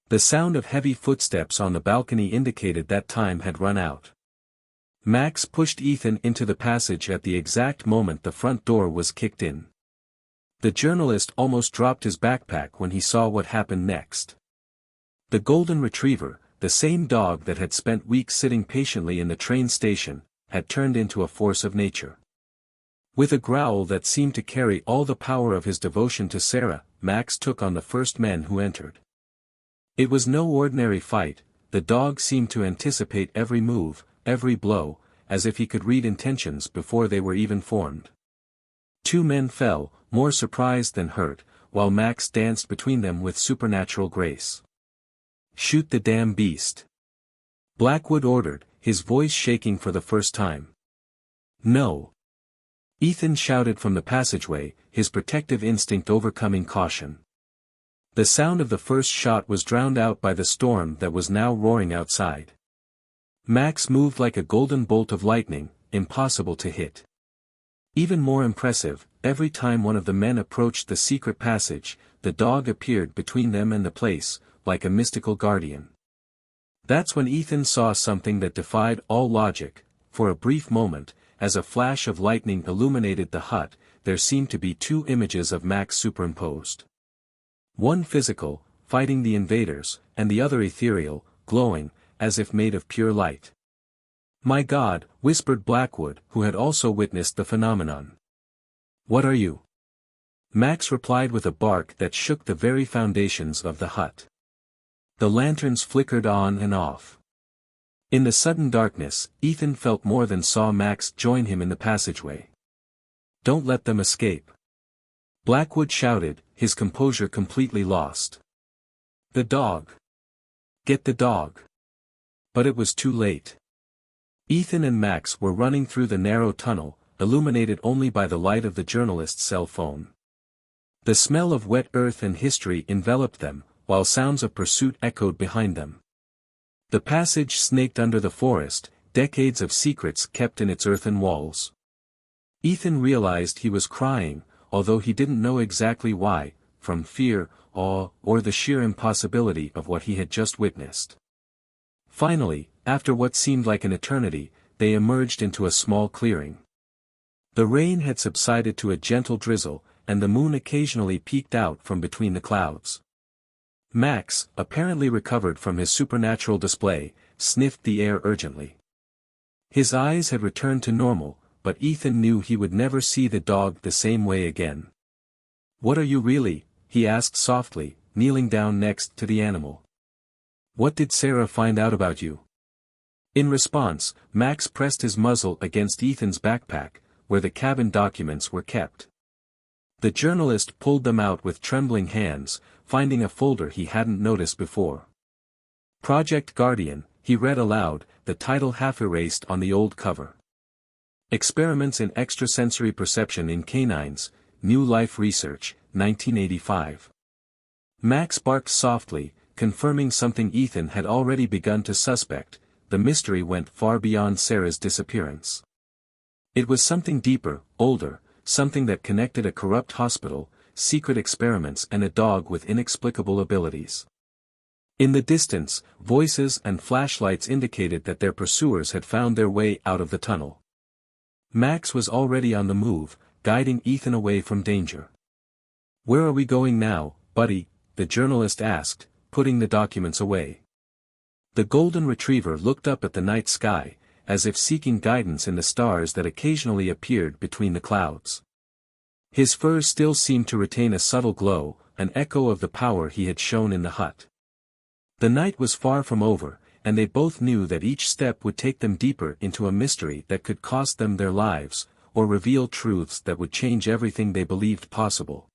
The sound of heavy footsteps on the balcony indicated that time had run out. Max pushed Ethan into the passage at the exact moment the front door was kicked in. The journalist almost dropped his backpack when he saw what happened next. The golden retriever, the same dog that had spent weeks sitting patiently in the train station, had turned into a force of nature. With a growl that seemed to carry all the power of his devotion to Sarah, Max took on the first men who entered. It was no ordinary fight. The dog seemed to anticipate every move, every blow, as if he could read intentions before they were even formed. 2 men fell, more surprised than hurt, while Max danced between them with supernatural grace. Shoot the damn beast. Blackwood ordered, his voice shaking for the first time. No. Ethan shouted from the passageway, his protective instinct overcoming caution. The sound of the first shot was drowned out by the storm that was now roaring outside. Max moved like a golden bolt of lightning, impossible to hit. Even more impressive, every time one of the men approached the secret passage, the dog appeared between them and the place, like a mystical guardian. That's when Ethan saw something that defied all logic. For a brief moment, as a flash of lightning illuminated the hut, there seemed to be two images of Max superimposed. One physical, fighting the invaders, and the other ethereal, glowing, as if made of pure light. "My God," whispered Blackwood, who had also witnessed the phenomenon. "What are you?" Max replied with a bark that shook the very foundations of the hut. The lanterns flickered on and off. In the sudden darkness, Ethan felt more than saw Max join him in the passageway. "Don't let them escape," Blackwood shouted, his composure completely lost. "The dog! Get the dog!" But it was too late. Ethan and Max were running through the narrow tunnel, illuminated only by the light of the journalist's cell phone. The smell of wet earth and history enveloped them, while sounds of pursuit echoed behind them. The passage snaked under the forest, decades of secrets kept in its earthen walls. Ethan realized he was crying, although he didn't know exactly why, from fear, awe, or the sheer impossibility of what he had just witnessed. Finally, after what seemed like an eternity, they emerged into a small clearing. The rain had subsided to a gentle drizzle, and the moon occasionally peeked out from between the clouds. Max, apparently recovered from his supernatural display, sniffed the air urgently. His eyes had returned to normal, but Ethan knew he would never see the dog the same way again. "What are you really?" he asked softly, kneeling down next to the animal. "What did Sarah find out about you?" In response, Max pressed his muzzle against Ethan's backpack, where the cabin documents were kept. The journalist pulled them out with trembling hands, finding a folder he hadn't noticed before. "Project Guardian," he read aloud, the title half erased on the old cover. "Experiments in Extrasensory Perception in Canines, New Life Research, 1985. Max barked softly, confirming something Ethan had already begun to suspect. The mystery went far beyond Sarah's disappearance. It was something deeper, older, something that connected a corrupt hospital, secret experiments and a dog with inexplicable abilities. In the distance, voices and flashlights indicated that their pursuers had found their way out of the tunnel. Max was already on the move, guiding Ethan away from danger. "Where are we going now, buddy?" the journalist asked, putting the documents away. The golden retriever looked up at the night sky, as if seeking guidance in the stars that occasionally appeared between the clouds. His fur still seemed to retain a subtle glow, an echo of the power he had shown in the hut. The night was far from over, and they both knew that each step would take them deeper into a mystery that could cost them their lives, or reveal truths that would change everything they believed possible.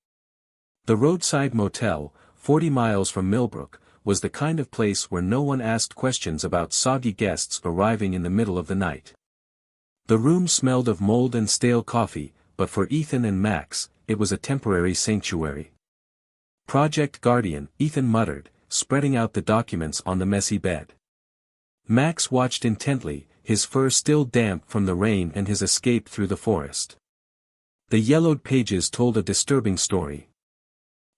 The roadside motel, 40 miles from Millbrook, was the kind of place where no one asked questions about soggy guests arriving in the middle of the night. The room smelled of mold and stale coffee, but for Ethan and Max, it was a temporary sanctuary. "Project Guardian," Ethan muttered, spreading out the documents on the messy bed. Max watched intently, his fur still damp from the rain and his escape through the forest. The yellowed pages told a disturbing story.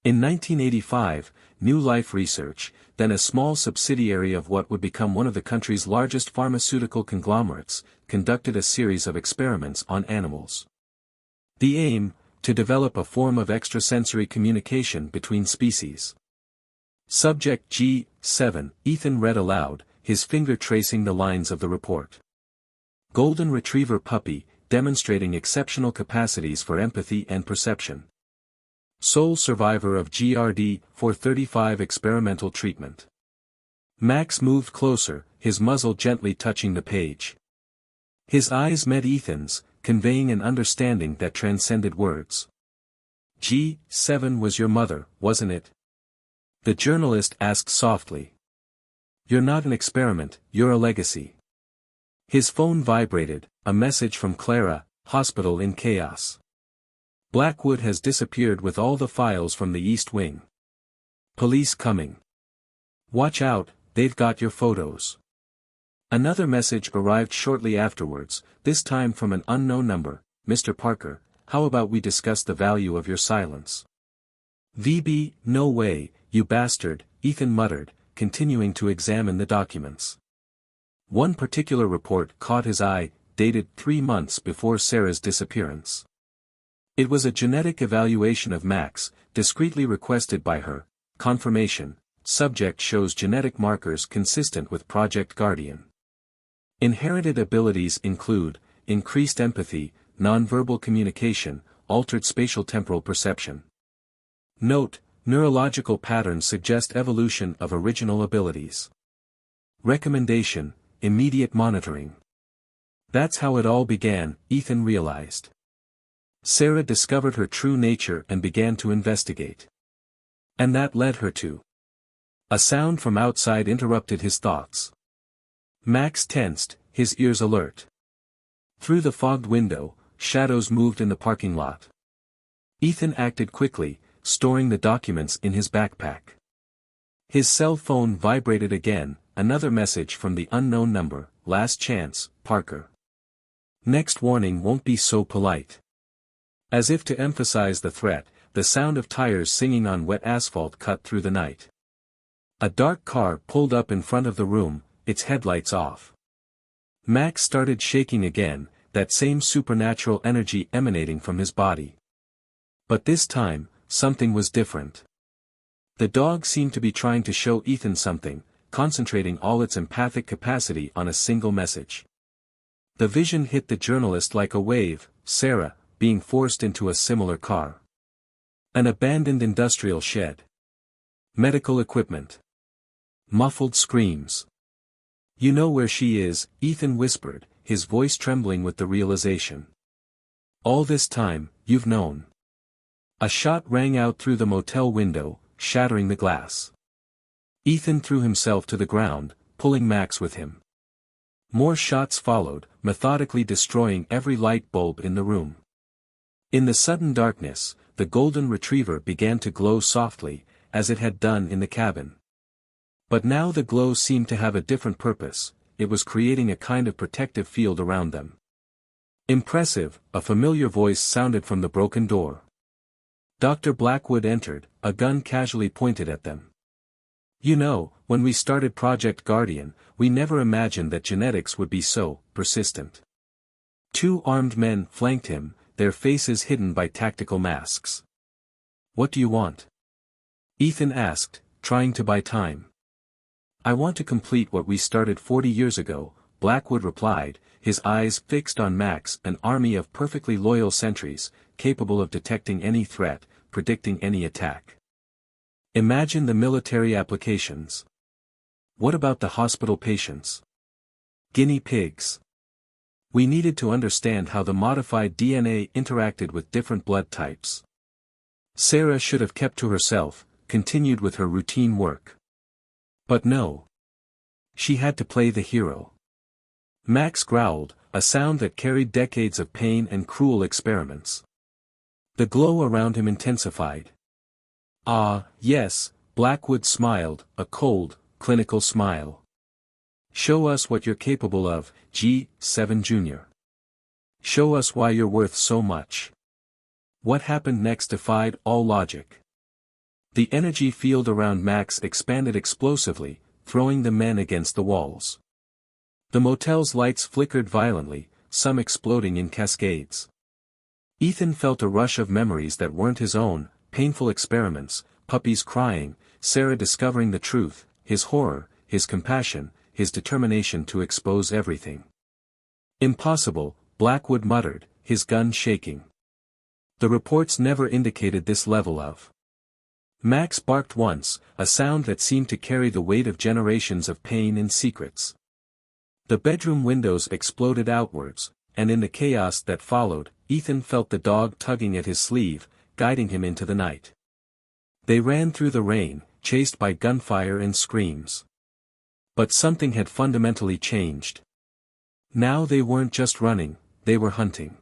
In 1985, New Life Research, then a small subsidiary of what would become one of the country's largest pharmaceutical conglomerates, conducted a series of experiments on animals. The aim, to develop a form of extrasensory communication between species. Subject G7, Ethan read aloud, his finger tracing the lines of the report. Golden Retriever puppy, demonstrating exceptional capacities for empathy and perception. Sole survivor of GRD, 435 experimental treatment. Max moved closer, his muzzle gently touching the page. His eyes met Ethan's, conveying an understanding that transcended words. "G7 was your mother, wasn't it?" the journalist asked softly. "You're not an experiment, you're a legacy." His phone vibrated, a message from Clara, hospital in chaos. "Blackwood has disappeared with all the files from the East Wing. Police coming. Watch out, they've got your photos. Another message arrived shortly afterwards, this time from an unknown number. Mr. Parker, how about we discuss the value of your silence? VB, no way, you bastard, Ethan muttered, continuing to examine the documents. One particular report caught his eye, dated 3 months before Sarah's disappearance. It was a genetic evaluation of Max, discreetly requested by her. Confirmation, subject shows genetic markers consistent with Project Guardian. Inherited abilities include, increased empathy, nonverbal communication, altered spatial temporal perception. Note, neurological patterns suggest evolution of original abilities. Recommendation, immediate monitoring. That's how it all began, Ethan realized. Sarah discovered her true nature and began to investigate. And that led her to. A sound from outside interrupted his thoughts. Max tensed, his ears alert. Through the fogged window, shadows moved in the parking lot. Ethan acted quickly, storing the documents in his backpack. His cell phone vibrated again, another message from the unknown number, last chance, Parker. Next warning won't be so polite. As if to emphasize the threat, the sound of tires singing on wet asphalt cut through the night. A dark car pulled up in front of the room, its headlights off. Max started shaking again, that same supernatural energy emanating from his body. But this time, something was different. The dog seemed to be trying to show Ethan something, concentrating all its empathic capacity on a single message. The vision hit the journalist like a wave, Sarah, being forced into a similar car. An abandoned industrial shed. Medical equipment. Muffled screams. You know where she is, Ethan whispered, his voice trembling with the realization. All this time, you've known. A shot rang out through the motel window, shattering the glass. Ethan threw himself to the ground, pulling Max with him. More shots followed, methodically destroying every light bulb in the room. In the sudden darkness, the golden retriever began to glow softly, as it had done in the cabin. But now the glow seemed to have a different purpose, it was creating a kind of protective field around them. Impressive, a familiar voice sounded from the broken door. Dr. Blackwood entered, a gun casually pointed at them. You know, when we started Project Guardian, we never imagined that genetics would be so persistent. 2 armed men flanked him, their faces hidden by tactical masks. What do you want? Ethan asked, trying to buy time. I want to complete what we started 40 years ago, Blackwood replied, his eyes fixed on Max, an army of perfectly loyal sentries, capable of detecting any threat, predicting any attack. Imagine the military applications. What about the hospital patients? Guinea pigs. We needed to understand how the modified DNA interacted with different blood types. Sarah should have kept to herself, continued with her routine work. But no. She had to play the hero. Max growled, a sound that carried decades of pain and cruel experiments. The glow around him intensified. Ah, yes, Blackwood smiled, a cold, clinical smile. Show us what you're capable of, G7 Jr. Show us why you're worth so much. What happened next defied all logic. The energy field around Max expanded explosively, throwing the men against the walls. The motel's lights flickered violently, some exploding in cascades. Ethan felt a rush of memories that weren't his own, painful experiments, puppies crying, Sarah discovering the truth, his horror, his compassion, his determination to expose everything. Impossible, Blackwood muttered, his gun shaking. The reports never indicated this level of. Max barked once, a sound that seemed to carry the weight of generations of pain and secrets. The bedroom windows exploded outwards, and in the chaos that followed, Ethan felt the dog tugging at his sleeve, guiding him into the night. They ran through the rain, chased by gunfire and screams. But something had fundamentally changed. Now they weren't just running, they were hunting.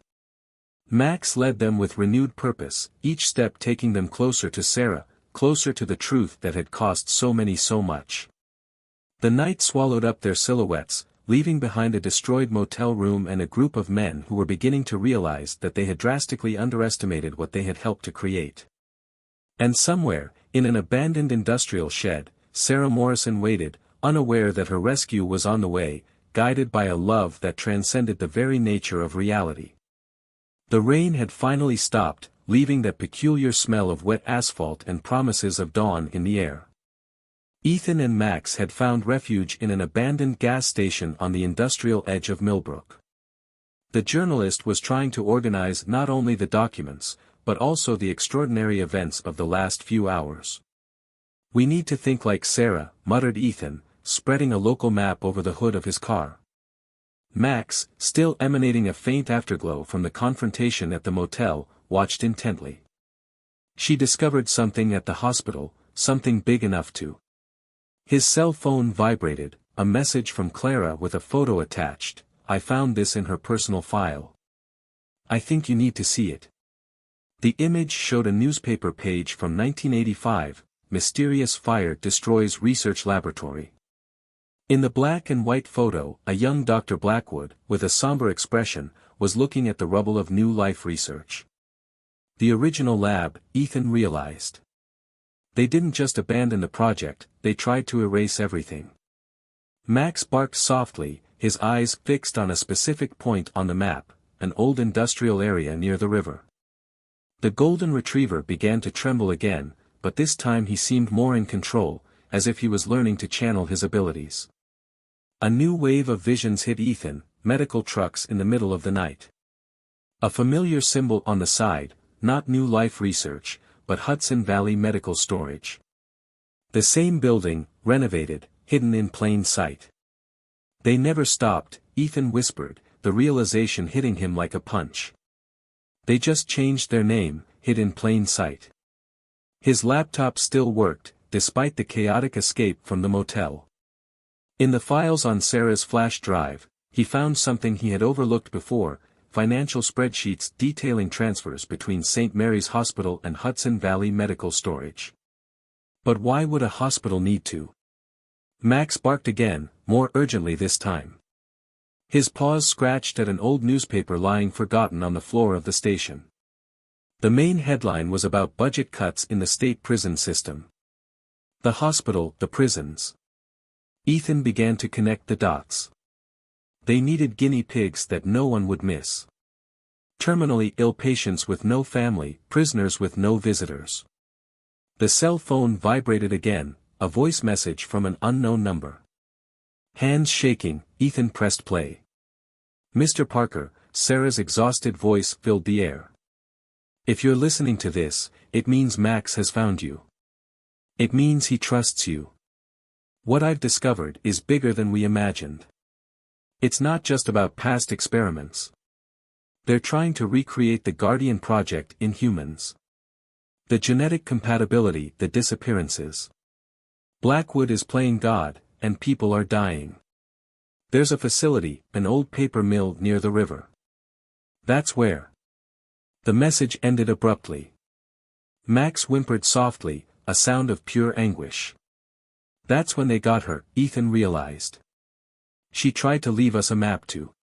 Max led them with renewed purpose, each step taking them closer to Sarah, closer to the truth that had cost so many so much. The night swallowed up their silhouettes, leaving behind a destroyed motel room and a group of men who were beginning to realize that they had drastically underestimated what they had helped to create. And somewhere, in an abandoned industrial shed, Sarah Morrison waited, unaware that her rescue was on the way, guided by a love that transcended the very nature of reality. The rain had finally stopped, leaving that peculiar smell of wet asphalt and promises of dawn in the air. Ethan and Max had found refuge in an abandoned gas station on the industrial edge of Millbrook. The journalist was trying to organize not only the documents, but also the extraordinary events of the last few hours. "We need to think like Sarah," muttered Ethan, spreading a local map over the hood of his car. Max, still emanating a faint afterglow from the confrontation at the motel, watched intently. She discovered something at the hospital, something big enough to. His cell phone vibrated, a message from Clara with a photo attached. "I found this in her personal file. I think you need to see it." The image showed a newspaper page from 1985, "Mysterious Fire Destroys Research Laboratory." In the black and white photo, a young Dr. Blackwood, with a somber expression, was looking at the rubble of new life research. The original lab, Ethan realized. They didn't just abandon the project, they tried to erase everything. Max barked softly, his eyes fixed on a specific point on the map, an old industrial area near the river. The golden retriever began to tremble again, but this time he seemed more in control, as if he was learning to channel his abilities. A new wave of visions hit Ethan, medical trucks in the middle of the night. A familiar symbol on the side, not New Life Research, but Hudson Valley Medical Storage. The same building, renovated, hidden in plain sight. "They never stopped," Ethan whispered, the realization hitting him like a punch. "They just changed their name, hid in plain sight." His laptop still worked, despite the chaotic escape from the motel. In the files on Sarah's flash drive, he found something he had overlooked before: financial spreadsheets detailing transfers between St. Mary's Hospital and Hudson Valley Medical Storage. But why would a hospital need to? Max barked again, more urgently this time. His paws scratched at an old newspaper lying forgotten on the floor of the station. The main headline was about budget cuts in the state prison system. The hospital, the prisons. Ethan began to connect the dots. They needed guinea pigs that no one would miss. Terminally ill patients with no family, prisoners with no visitors. The cell phone vibrated again, a voice message from an unknown number. Hands shaking, Ethan pressed play. "Mr. Parker," Sarah's exhausted voice filled the air. "If you're listening to this, it means Max has found you. It means he trusts you. What I've discovered is bigger than we imagined. It's not just about past experiments. They're trying to recreate the Guardian Project in humans. The genetic compatibility, the disappearances. Blackwood is playing God, and people are dying. There's a facility, an old paper mill near the river. That's where." The message ended abruptly. Max whimpered softly, a sound of pure anguish. "That's when they got her," Ethan realized. "She tried to leave us a map too."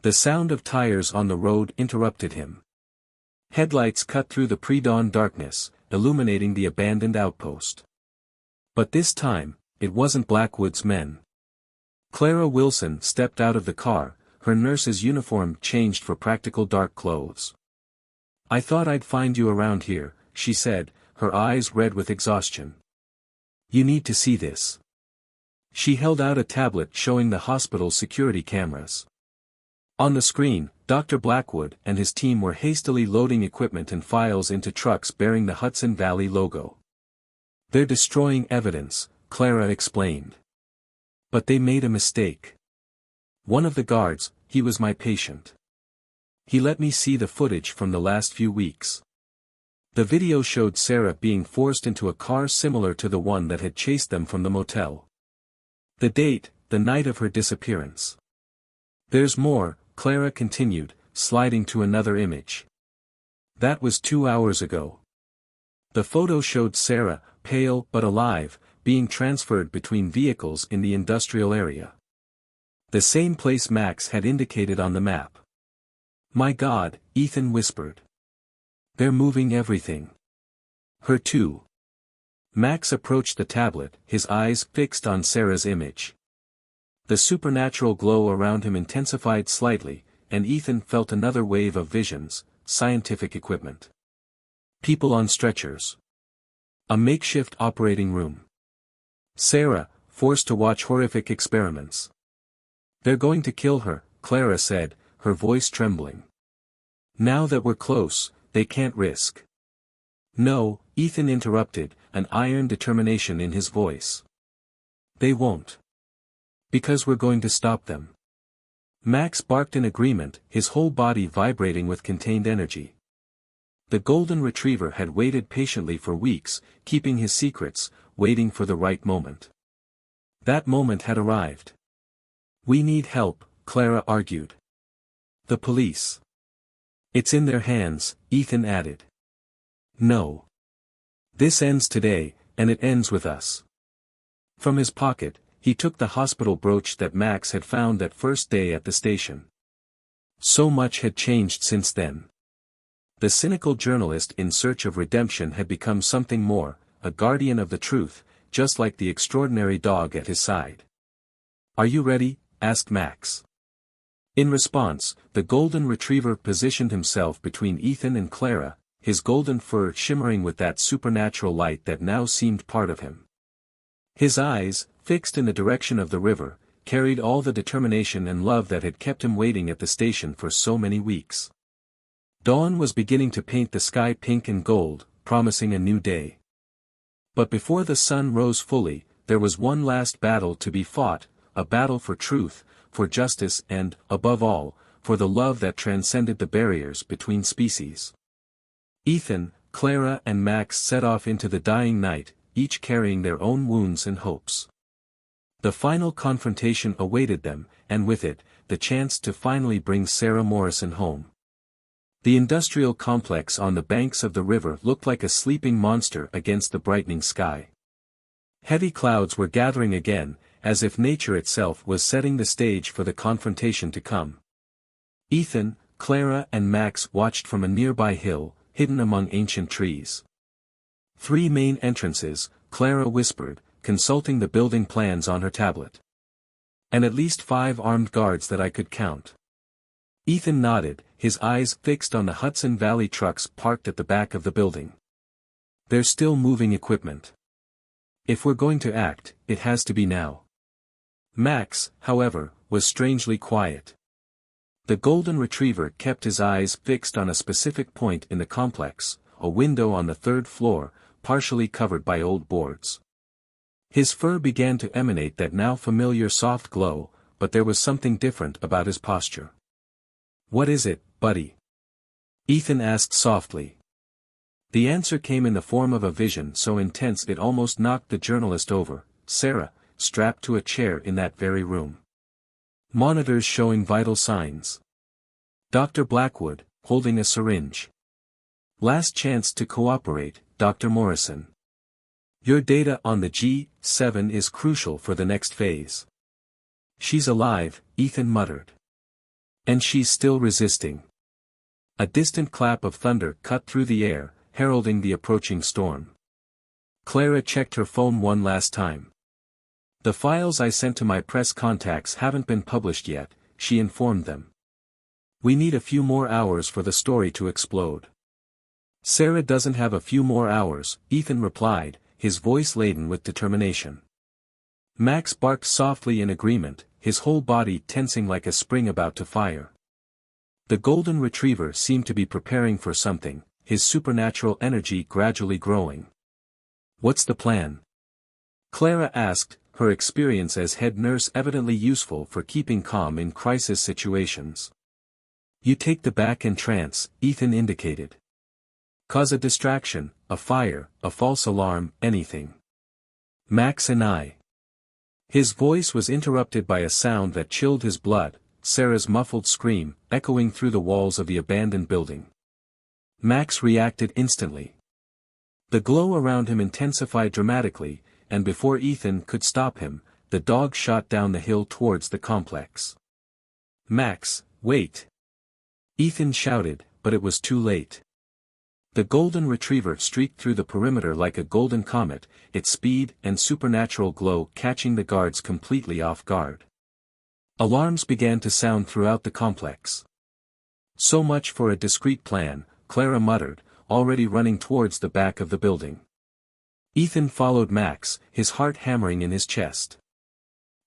The sound of tires on the road interrupted him. Headlights cut through the pre-dawn darkness, illuminating the abandoned outpost. But this time, it wasn't Blackwood's men. Clara Wilson stepped out of the car, her nurse's uniform changed for practical dark clothes. "I thought I'd find you around here," she said, her eyes red with exhaustion. "You need to see this." She held out a tablet showing the hospital's security cameras. On the screen, Dr. Blackwood and his team were hastily loading equipment and files into trucks bearing the Hudson Valley logo. "They're destroying evidence," Clara explained. "But they made a mistake. One of the guards, he was my patient. He let me see the footage from the last few weeks. The video showed Sarah being forced into a car similar to the one that had chased them from the motel. The date, the night of her disappearance. There's more," Clara continued, sliding to another image. "That was 2 hours ago. The photo showed Sarah, pale but alive, being transferred between vehicles in the industrial area. The same place Max had indicated on the map. "My God," Ethan whispered. "They're moving everything. Her too." Max approached the tablet, his eyes fixed on Sarah's image. The supernatural glow around him intensified slightly, and Ethan felt another wave of visions, scientific equipment. People on stretchers. A makeshift operating room. Sarah, forced to watch horrific experiments. "They're going to kill her," Clara said, her voice trembling. "Now that we're close, they can't risk." "No," Ethan interrupted, an iron determination in his voice. "They won't. Because we're going to stop them." Max barked in agreement, his whole body vibrating with contained energy. The golden retriever had waited patiently for weeks, keeping his secrets, waiting for the right moment. That moment had arrived. "We need help," Clara argued. "The police." "It's in their hands," Ethan added. "No. This ends today, and it ends with us." From his pocket, he took the hospital brooch that Max had found that first day at the station. So much had changed since then. The cynical journalist in search of redemption had become something more, a guardian of the truth, just like the extraordinary dog at his side. "Are you ready?" asked Max. In response, the golden retriever positioned himself between Ethan and Clara, his golden fur shimmering with that supernatural light that now seemed part of him. His eyes, fixed in the direction of the river, carried all the determination and love that had kept him waiting at the station for so many weeks. Dawn was beginning to paint the sky pink and gold, promising a new day. But before the sun rose fully, there was one last battle to be fought, a battle for truth, for justice and, above all, for the love that transcended the barriers between species. Ethan, Clara and Max set off into the dying night, each carrying their own wounds and hopes. The final confrontation awaited them, and with it, the chance to finally bring Sarah Morrison home. The industrial complex on the banks of the river looked like a sleeping monster against the brightening sky. Heavy clouds were gathering again, as if nature itself was setting the stage for the confrontation to come. Ethan, Clara and Max watched from a nearby hill, hidden among ancient trees. "3 main entrances," Clara whispered, consulting the building plans on her tablet. "And at least 5 armed guards that I could count." Ethan nodded, his eyes fixed on the Hudson Valley trucks parked at the back of the building. "There's still moving equipment. If we're going to act, it has to be now." Max, however, was strangely quiet. The golden retriever kept his eyes fixed on a specific point in the complex, a window on the 3rd floor, partially covered by old boards. His fur began to emanate that now familiar soft glow, but there was something different about his posture. "What is it, buddy?" Ethan asked softly. The answer came in the form of a vision so intense it almost knocked the journalist over: Sarah, strapped to a chair in that very room. Monitors showing vital signs. Dr. Blackwood, holding a syringe. "Last chance to cooperate, Dr. Morrison. Your data on the G7 is crucial for the next phase." "She's alive," Ethan muttered. "And she's still resisting." A distant clap of thunder cut through the air, heralding the approaching storm. Clara checked her phone one last time. "The files I sent to my press contacts haven't been published yet," she informed them. "We need a few more hours for the story to explode." "Sarah doesn't have a few more hours," Ethan replied, his voice laden with determination. Max barked softly in agreement, his whole body tensing like a spring about to fire. The golden retriever seemed to be preparing for something, his supernatural energy gradually growing. "What's the plan?" Clara asked, her experience as head nurse evidently useful for keeping calm in crisis situations. "You take the back entrance," Ethan indicated. "Cause a distraction, a fire, a false alarm, anything. Max and I." His voice was interrupted by a sound that chilled his blood, Sarah's muffled scream, echoing through the walls of the abandoned building. Max reacted instantly. The glow around him intensified dramatically, and before Ethan could stop him, the dog shot down the hill towards the complex. "Max, wait!" Ethan shouted, but it was too late. The golden retriever streaked through the perimeter like a golden comet, its speed and supernatural glow catching the guards completely off guard. Alarms began to sound throughout the complex. "So much for a discreet plan," Clara muttered, already running towards the back of the building. Ethan followed Max, his heart hammering in his chest.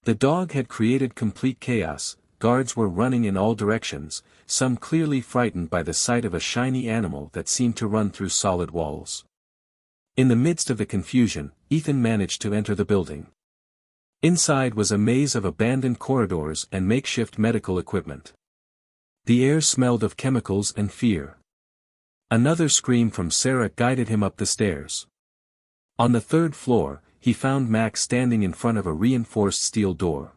The dog had created complete chaos. Guards were running in all directions, some clearly frightened by the sight of a shiny animal that seemed to run through solid walls. In the midst of the confusion, Ethan managed to enter the building. Inside was a maze of abandoned corridors and makeshift medical equipment. The air smelled of chemicals and fear. Another scream from Sarah guided him up the stairs. On the third floor, he found Max standing in front of a reinforced steel door.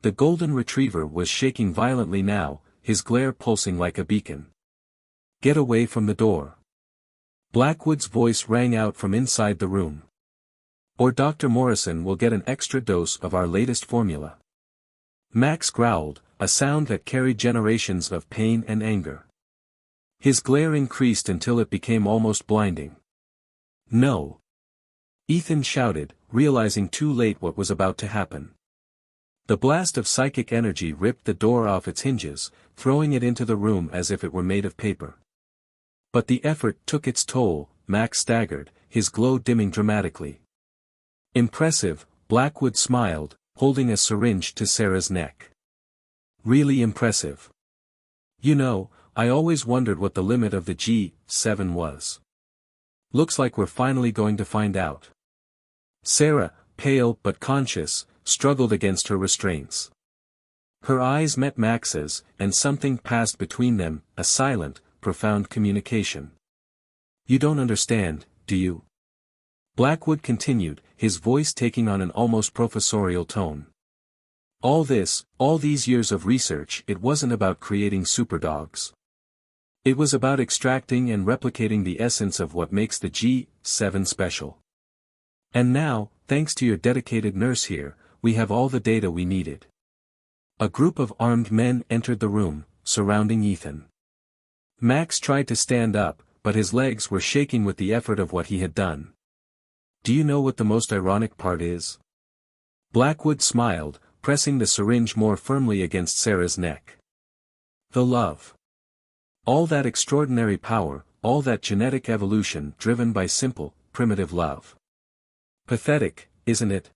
The golden retriever was shaking violently now, his glare pulsing like a beacon. "Get away from the door." Blackwood's voice rang out from inside the room. "Or Dr. Morrison will get an extra dose of our latest formula." Max growled, a sound that carried generations of pain and anger. His glare increased until it became almost blinding. "No!" Ethan shouted, realizing too late what was about to happen. The blast of psychic energy ripped the door off its hinges, throwing it into the room as if it were made of paper. But the effort took its toll. Max staggered, his glow dimming dramatically. "Impressive," Blackwood smiled, holding a syringe to Sarah's neck. "Really impressive. You know, I always wondered what the limit of the G7 was. Looks like we're finally going to find out." Sarah, pale but conscious, struggled against her restraints. Her eyes met Max's, and something passed between them, a silent, profound communication. "You don't understand, do you?" Blackwood continued, his voice taking on an almost professorial tone. All these years of research, it wasn't about creating superdogs. It was about extracting and replicating the essence of what makes the G7 special. And now, thanks to your dedicated nurse here, we have all the data we needed." A group of armed men entered the room, surrounding Ethan. Max tried to stand up, but his legs were shaking with the effort of what he had done. "Do you know what the most ironic part is?" Blackwood smiled, pressing the syringe more firmly against Sarah's neck. "The love. All that extraordinary power, all that genetic evolution driven by simple, primitive love. Pathetic, isn't it?"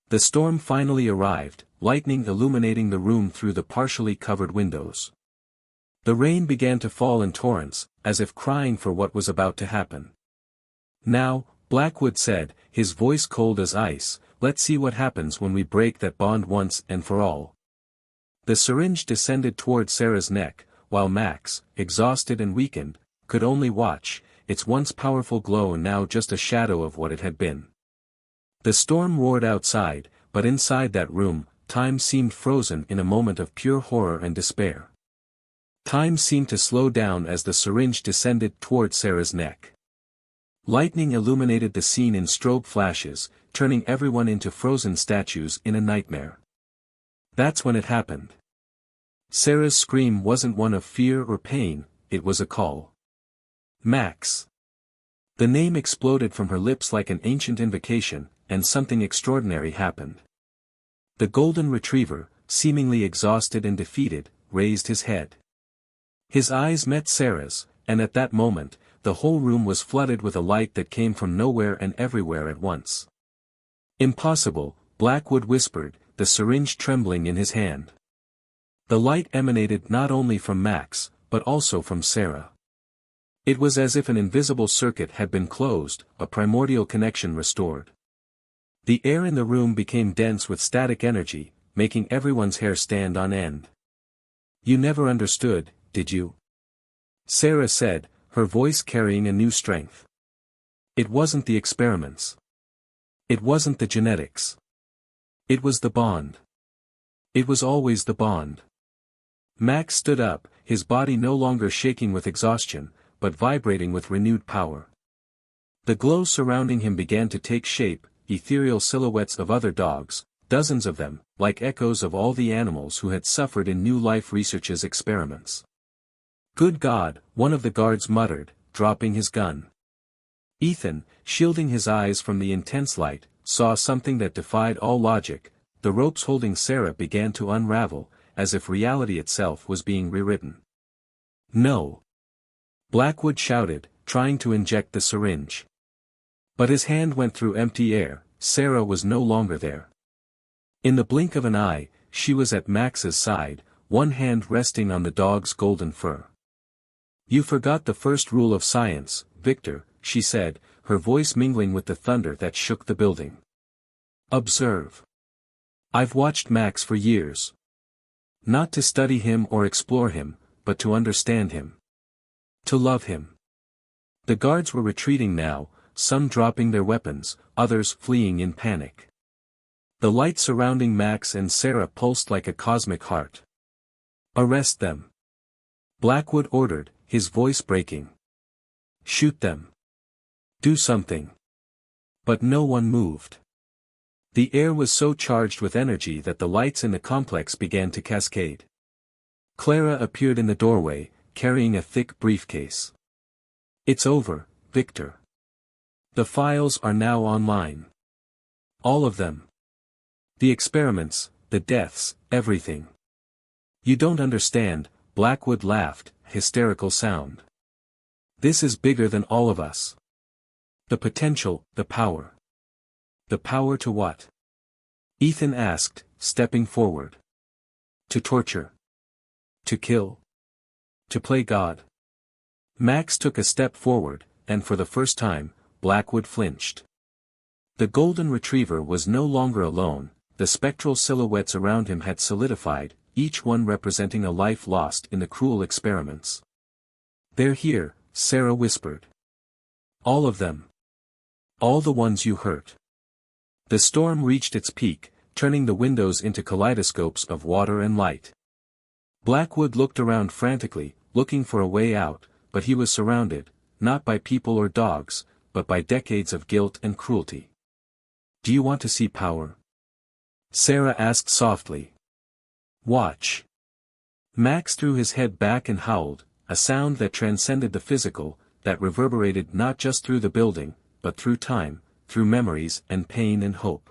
The storm finally arrived, lightning illuminating the room through the partially covered windows. The rain began to fall in torrents, as if crying for what was about to happen. "Now," Blackwood said, his voice cold as ice, "let's see what happens when we break that bond once and for all." The syringe descended toward Sarah's neck, while Max, exhausted and weakened, could only watch, its once powerful glow now just a shadow of what it had been. The storm roared outside, but inside that room, time seemed frozen in a moment of pure horror and despair. Time seemed to slow down as the syringe descended toward Sarah's neck. Lightning illuminated the scene in strobe flashes, turning everyone into frozen statues in a nightmare. That's when it happened. Sarah's scream wasn't one of fear or pain, it was a call. "Max." The name exploded from her lips like an ancient invocation, and something extraordinary happened. The golden retriever, seemingly exhausted and defeated, raised his head. His eyes met Sarah's, and at that moment, the whole room was flooded with a light that came from nowhere and everywhere at once. "Impossible," Blackwood whispered, the syringe trembling in his hand. The light emanated not only from Max, but also from Sarah. It was as if an invisible circuit had been closed, a primordial connection restored. The air in the room became dense with static energy, making everyone's hair stand on end. "You never understood, did you?" Sarah said, her voice carrying a new strength. "It wasn't the experiments. It wasn't the genetics. It was the bond. It was always the bond." Max stood up, his body no longer shaking with exhaustion, but vibrating with renewed power. The glow surrounding him began to take shape, ethereal silhouettes of other dogs, dozens of them, like echoes of all the animals who had suffered in New Life Research's experiments. "Good God," one of the guards muttered, dropping his gun. Ethan, shielding his eyes from the intense light, saw something that defied all logic. The ropes holding Sarah began to unravel, as if reality itself was being rewritten. "No!" Blackwood shouted, trying to inject the syringe. But his hand went through empty air. Sarah was no longer there. In the blink of an eye, she was at Max's side, one hand resting on the dog's golden fur. "You forgot the first rule of science, Victor," she said, her voice mingling with the thunder that shook the building. "Observe. I've watched Max for years. Not to study him or explore him, but to understand him. To love him." The guards were retreating now, some dropping their weapons, others fleeing in panic. The light surrounding Max and Sarah pulsed like a cosmic heart. "Arrest them," Blackwood ordered, his voice breaking. "Shoot them. Do something." But no one moved. The air was so charged with energy that the lights in the complex began to cascade. Clara appeared in the doorway, carrying a thick briefcase. "It's over, Victor. The files are now online. All of them. The experiments, the deaths, everything. You don't understand," Blackwood laughed, hysterical sound. "This is bigger than all of us. The potential, the power." "The power to what?" Ethan asked, stepping forward. "To torture. To kill. To play God." Max took a step forward, and for the first time, Blackwood flinched. The golden retriever was no longer alone. The spectral silhouettes around him had solidified, each one representing a life lost in the cruel experiments. "They're here," Sarah whispered. "All of them. All the ones you hurt." The storm reached its peak, turning the windows into kaleidoscopes of water and light. Blackwood looked around frantically, looking for a way out, but he was surrounded, not by people or dogs, but by decades of guilt and cruelty. "Do you want to see power?" Sarah asked softly. "Watch." Max threw his head back and howled, a sound that transcended the physical, that reverberated not just through the building, but through time, through memories and pain and hope.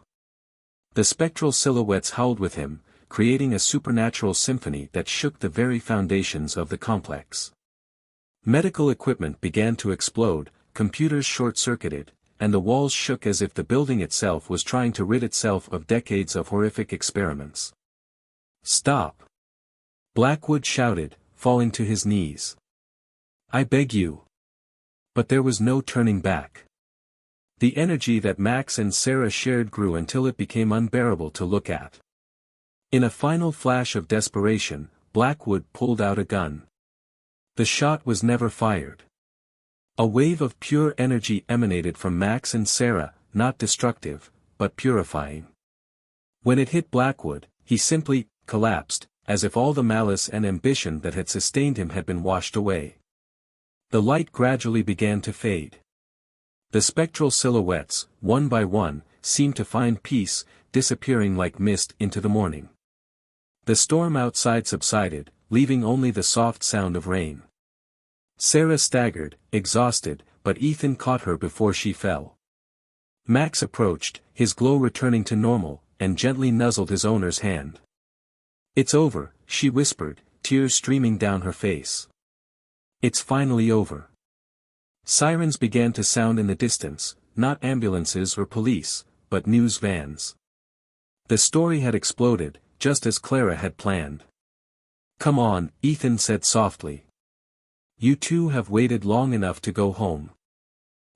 The spectral silhouettes howled with him, creating a supernatural symphony that shook the very foundations of the complex. Medical equipment began to explode, computers short-circuited, and the walls shook as if the building itself was trying to rid itself of decades of horrific experiments. "Stop!" Blackwood shouted, falling to his knees. "I beg you." But there was no turning back. The energy that Max and Sarah shared grew until it became unbearable to look at. In a final flash of desperation, Blackwood pulled out a gun. The shot was never fired. A wave of pure energy emanated from Max and Sarah, not destructive, but purifying. When it hit Blackwood, he simply collapsed, as if all the malice and ambition that had sustained him had been washed away. The light gradually began to fade. The spectral silhouettes, one by one, seemed to find peace, disappearing like mist into the morning. The storm outside subsided, leaving only the soft sound of rain. Sarah staggered, exhausted, but Ethan caught her before she fell. Max approached, his glow returning to normal, and gently nuzzled his owner's hand. "It's over," she whispered, tears streaming down her face. "It's finally over." Sirens began to sound in the distance, not ambulances or police, but news vans. The story had exploded, just as Clara had planned. "Come on," Ethan said softly. "You two have waited long enough to go home."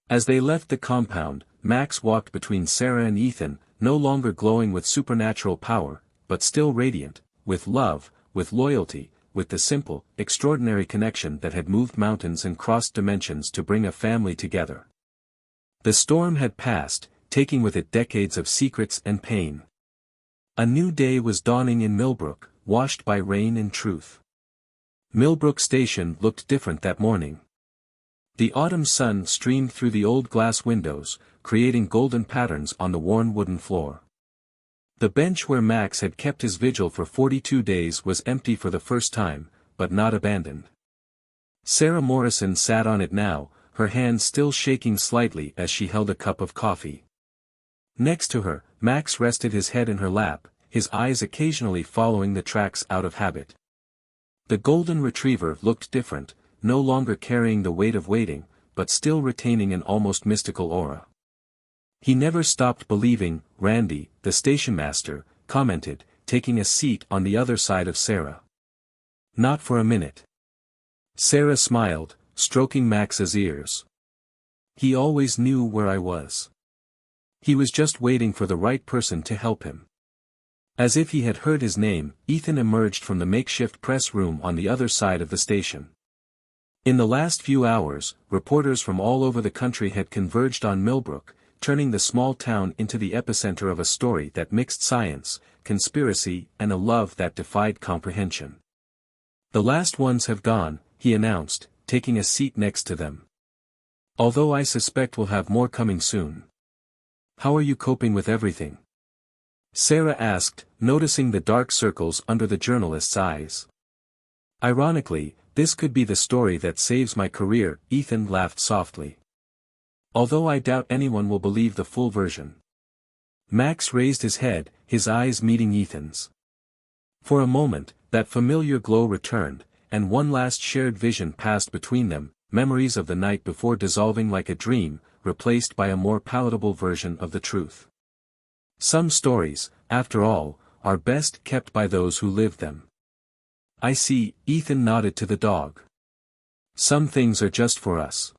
As they left the compound, Max walked between Sarah and Ethan, no longer glowing with supernatural power, but still radiant, with love, with loyalty, with the simple, extraordinary connection that had moved mountains and crossed dimensions to bring a family together. The storm had passed, taking with it decades of secrets and pain. A new day was dawning in Millbrook, washed by rain and truth. Millbrook Station looked different that morning. The autumn sun streamed through the old glass windows, creating golden patterns on the worn wooden floor. The bench where Max had kept his vigil for 42 days was empty for the first time, but not abandoned. Sarah Morrison sat on it now, her hands still shaking slightly as she held a cup of coffee. Next to her, Max rested his head in her lap, his eyes occasionally following the tracks out of habit. The golden retriever looked different, no longer carrying the weight of waiting, but still retaining an almost mystical aura. "He never stopped believing," Randy, the station master, commented, taking a seat on the other side of Sarah. "Not for a minute." Sarah smiled, stroking Max's ears. "He always knew where I was. He was just waiting for the right person to help him." As if he had heard his name, Ethan emerged from the makeshift press room on the other side of the station. In the last few hours, reporters from all over the country had converged on Millbrook, turning the small town into the epicenter of a story that mixed science, conspiracy, and a love that defied comprehension. "The last ones have gone," he announced, taking a seat next to them. "Although I suspect we'll have more coming soon." "How are you coping with everything?" Sarah asked, noticing the dark circles under the journalist's eyes. "Ironically, this could be the story that saves my career," Ethan laughed softly. "Although I doubt anyone will believe the full version." Max raised his head, his eyes meeting Ethan's. For a moment, that familiar glow returned, and one last shared vision passed between them, memories of the night before dissolving like a dream, replaced by a more palatable version of the truth. Some stories, after all, are best kept by those who live them. "I see," Ethan nodded to the dog. "Some things are just for us."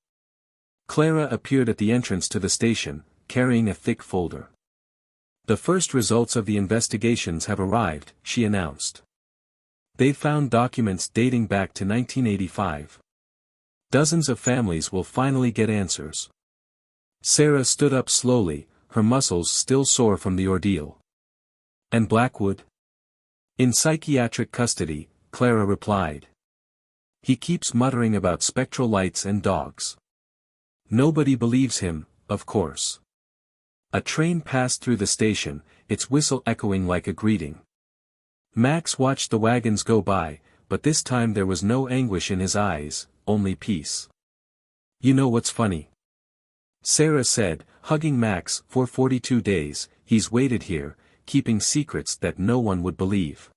Clara appeared at the entrance to the station, carrying a thick folder. "The first results of the investigations have arrived," she announced. "They've found documents dating back to 1985. Dozens of families will finally get answers." Sarah stood up slowly, her muscles still sore from the ordeal. "And Blackwood?" "In psychiatric custody," Clara replied. "He keeps muttering about spectral lights and dogs. Nobody believes him, of course." A train passed through the station, its whistle echoing like a greeting. Max watched the wagons go by, but this time there was no anguish in his eyes, only peace. "You know what's funny?" Sarah said, hugging Max. "For 42 days, he's waited here, keeping secrets that no one would believe.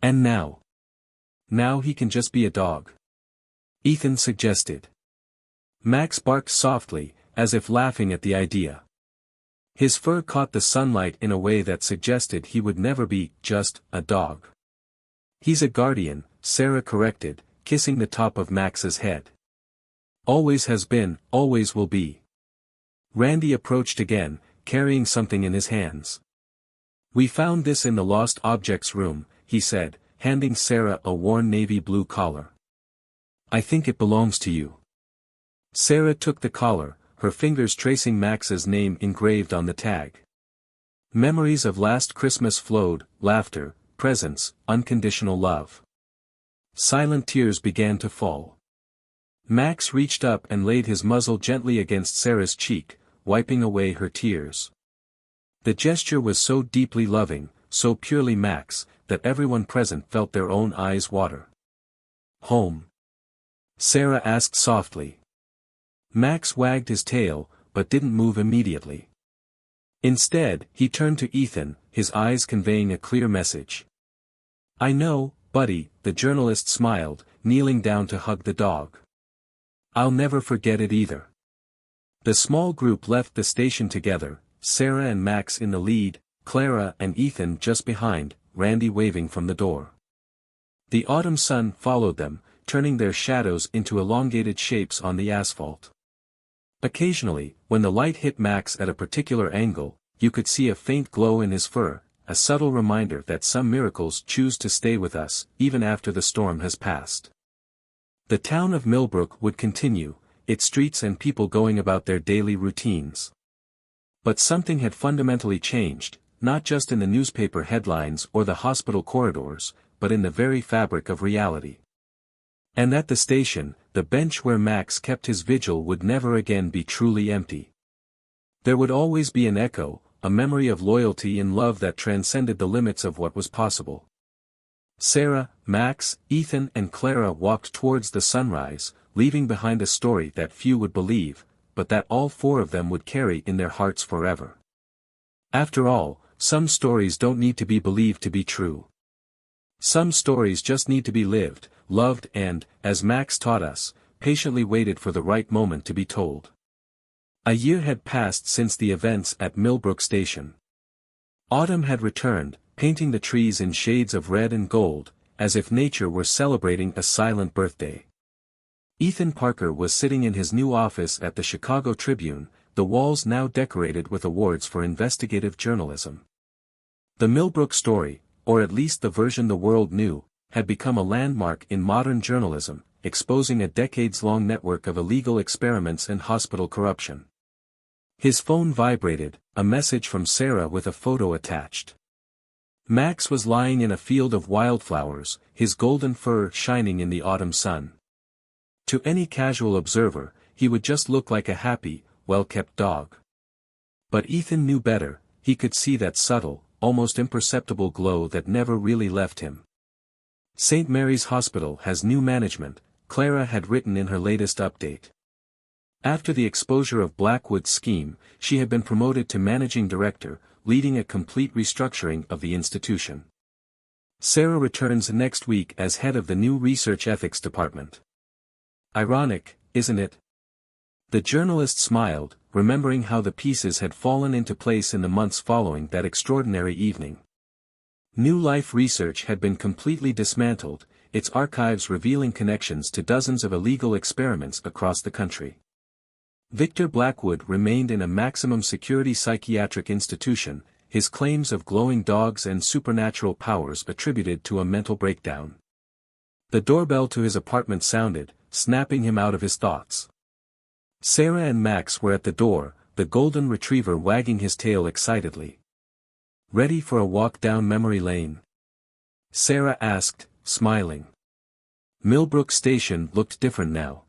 And now he can just be a dog." Ethan suggested. Max barked softly, as if laughing at the idea. His fur caught the sunlight in a way that suggested he would never be just a dog. "He's a guardian," Sarah corrected, kissing the top of Max's head. "Always has been, always will be." Randy approached again, carrying something in his hands. "We found this in the lost objects room," he said, handing Sarah a worn navy blue collar. "I think it belongs to you." Sarah took the collar, her fingers tracing Max's name engraved on the tag. Memories of last Christmas flowed, laughter, presents, unconditional love. Silent tears began to fall. Max reached up and laid his muzzle gently against Sarah's cheek, wiping away her tears. The gesture was so deeply loving, so purely Max, that everyone present felt their own eyes water. "Home?" Sarah asked softly. Max wagged his tail, but didn't move immediately. Instead, he turned to Ethan, his eyes conveying a clear message. "I know, buddy," the journalist smiled, kneeling down to hug the dog. "I'll never forget it either." The small group left the station together, Sarah and Max in the lead, Clara and Ethan just behind, Randy waving from the door. The autumn sun followed them, turning their shadows into elongated shapes on the asphalt. Occasionally, when the light hit Max at a particular angle, you could see a faint glow in his fur, a subtle reminder that some miracles choose to stay with us, even after the storm has passed. The town of Millbrook would continue, its streets and people going about their daily routines. But something had fundamentally changed, not just in the newspaper headlines or the hospital corridors, but in the very fabric of reality. And at the station, the bench where Max kept his vigil would never again be truly empty. There would always be an echo, a memory of loyalty and love that transcended the limits of what was possible. Sarah, Max, Ethan and Clara walked towards the sunrise, leaving behind a story that few would believe, but that all four of them would carry in their hearts forever. After all, some stories don't need to be believed to be true. Some stories just need to be lived, loved and, as Max taught us, patiently waited for the right moment to be told. A year had passed since the events at Millbrook Station. Autumn had returned, painting the trees in shades of red and gold, as if nature were celebrating a silent birthday. Ethan Parker was sitting in his new office at the Chicago Tribune, the walls now decorated with awards for investigative journalism. The Millbrook story, or at least the version the world knew, had become a landmark in modern journalism, exposing a decades-long network of illegal experiments and hospital corruption. His phone vibrated, a message from Sarah with a photo attached. Max was lying in a field of wildflowers, his golden fur shining in the autumn sun. To any casual observer, he would just look like a happy, well-kept dog. But Ethan knew better. He could see that subtle, almost imperceptible glow that never really left him. St. Mary's Hospital has new management, Clara had written in her latest update. After the exposure of Blackwood's scheme, she had been promoted to managing director, leading a complete restructuring of the institution. Sarah returns next week as head of the new research ethics department. Ironic, isn't it? The journalist smiled, remembering how the pieces had fallen into place in the months following that extraordinary evening. New Life Research had been completely dismantled, its archives revealing connections to dozens of illegal experiments across the country. Victor Blackwood remained in a maximum security psychiatric institution, his claims of glowing dogs and supernatural powers attributed to a mental breakdown. The doorbell to his apartment sounded, snapping him out of his thoughts. Sarah and Max were at the door, the golden retriever wagging his tail excitedly. "Ready for a walk down memory lane?" Sarah asked, smiling. Millbrook Station looked different now.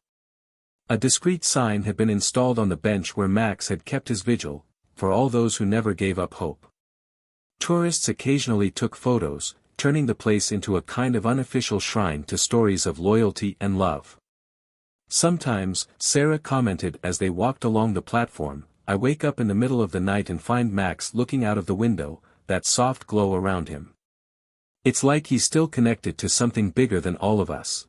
A discreet sign had been installed on the bench where Max had kept his vigil, for all those who never gave up hope. Tourists occasionally took photos, turning the place into a kind of unofficial shrine to stories of loyalty and love. Sometimes, Sarah commented as they walked along the platform, "I wake up in the middle of the night and find Max looking out of the window, that soft glow around him. It's like he's still connected to something bigger than all of us."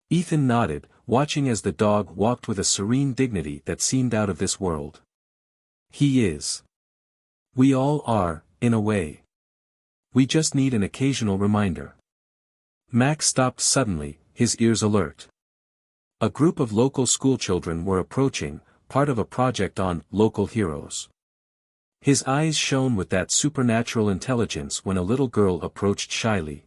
Ethan nodded, watching as the dog walked with a serene dignity that seemed out of this world. "He is. We all are, in a way. We just need an occasional reminder." Max stopped suddenly, his ears alert. A group of local schoolchildren were approaching, part of a project on local heroes. His eyes shone with that supernatural intelligence when a little girl approached shyly.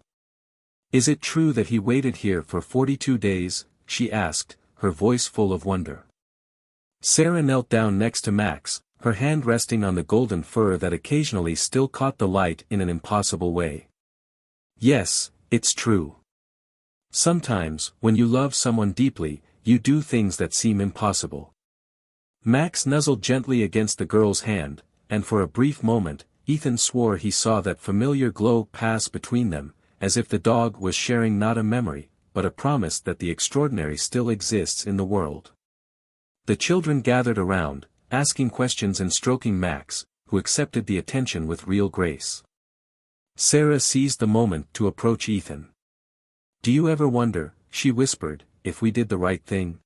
"Is it true that he waited here for 42 days, she asked, her voice full of wonder. Sarah knelt down next to Max, her hand resting on the golden fur that occasionally still caught the light in an impossible way. "Yes, it's true. Sometimes, when you love someone deeply, you do things that seem impossible." Max nuzzled gently against the girl's hand, and for a brief moment, Ethan swore he saw that familiar glow pass between them, as if the dog was sharing not a memory, but a promise that the extraordinary still exists in the world. The children gathered around, asking questions and stroking Max, who accepted the attention with real grace. Sarah seized the moment to approach Ethan. "Do you ever wonder," she whispered, "if we did the right thing?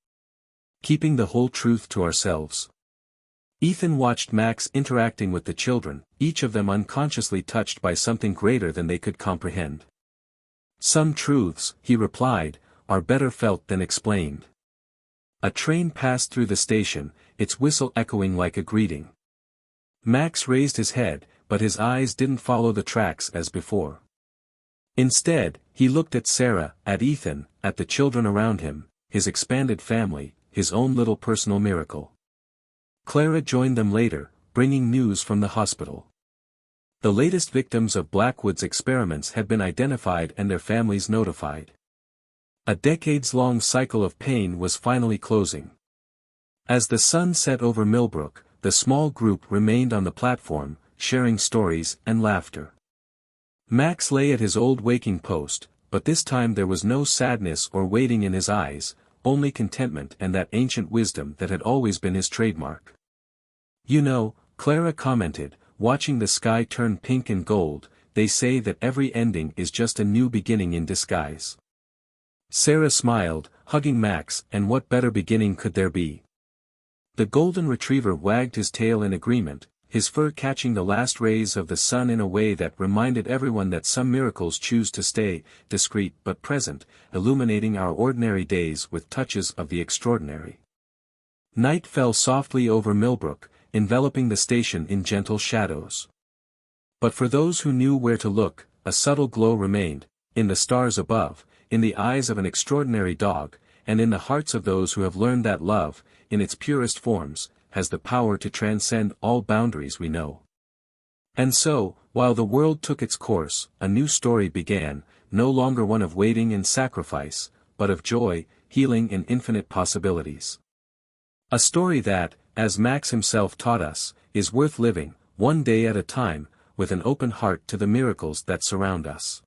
Keeping the whole truth to ourselves?" Ethan watched Max interacting with the children, each of them unconsciously touched by something greater than they could comprehend. "Some truths," he replied, "are better felt than explained." A train passed through the station, its whistle echoing like a greeting. Max raised his head, but his eyes didn't follow the tracks as before. Instead, he looked at Sarah, at Ethan, at the children around him, his expanded family, his own little personal miracle. Clara joined them later, bringing news from the hospital. The latest victims of Blackwood's experiments had been identified and their families notified. A decades-long cycle of pain was finally closing. As the sun set over Millbrook, the small group remained on the platform, sharing stories and laughter. Max lay at his old waking post, but this time there was no sadness or waiting in his eyes, only contentment and that ancient wisdom that had always been his trademark. "You know," Clara commented, watching the sky turn pink and gold, "they say that every ending is just a new beginning in disguise." Sarah smiled, hugging Max, and what better beginning could there be? The golden retriever wagged his tail in agreement, his fur catching the last rays of the sun in a way that reminded everyone that some miracles choose to stay discreet but present, illuminating our ordinary days with touches of the extraordinary. Night fell softly over Millbrook, enveloping the station in gentle shadows. But for those who knew where to look, a subtle glow remained, in the stars above, in the eyes of an extraordinary dog, and in the hearts of those who have learned that love, in its purest forms, has the power to transcend all boundaries we know. And so, while the world took its course, a new story began, no longer one of waiting and sacrifice, but of joy, healing and infinite possibilities. A story that, as Max himself taught us, is worth living, one day at a time, with an open heart to the miracles that surround us.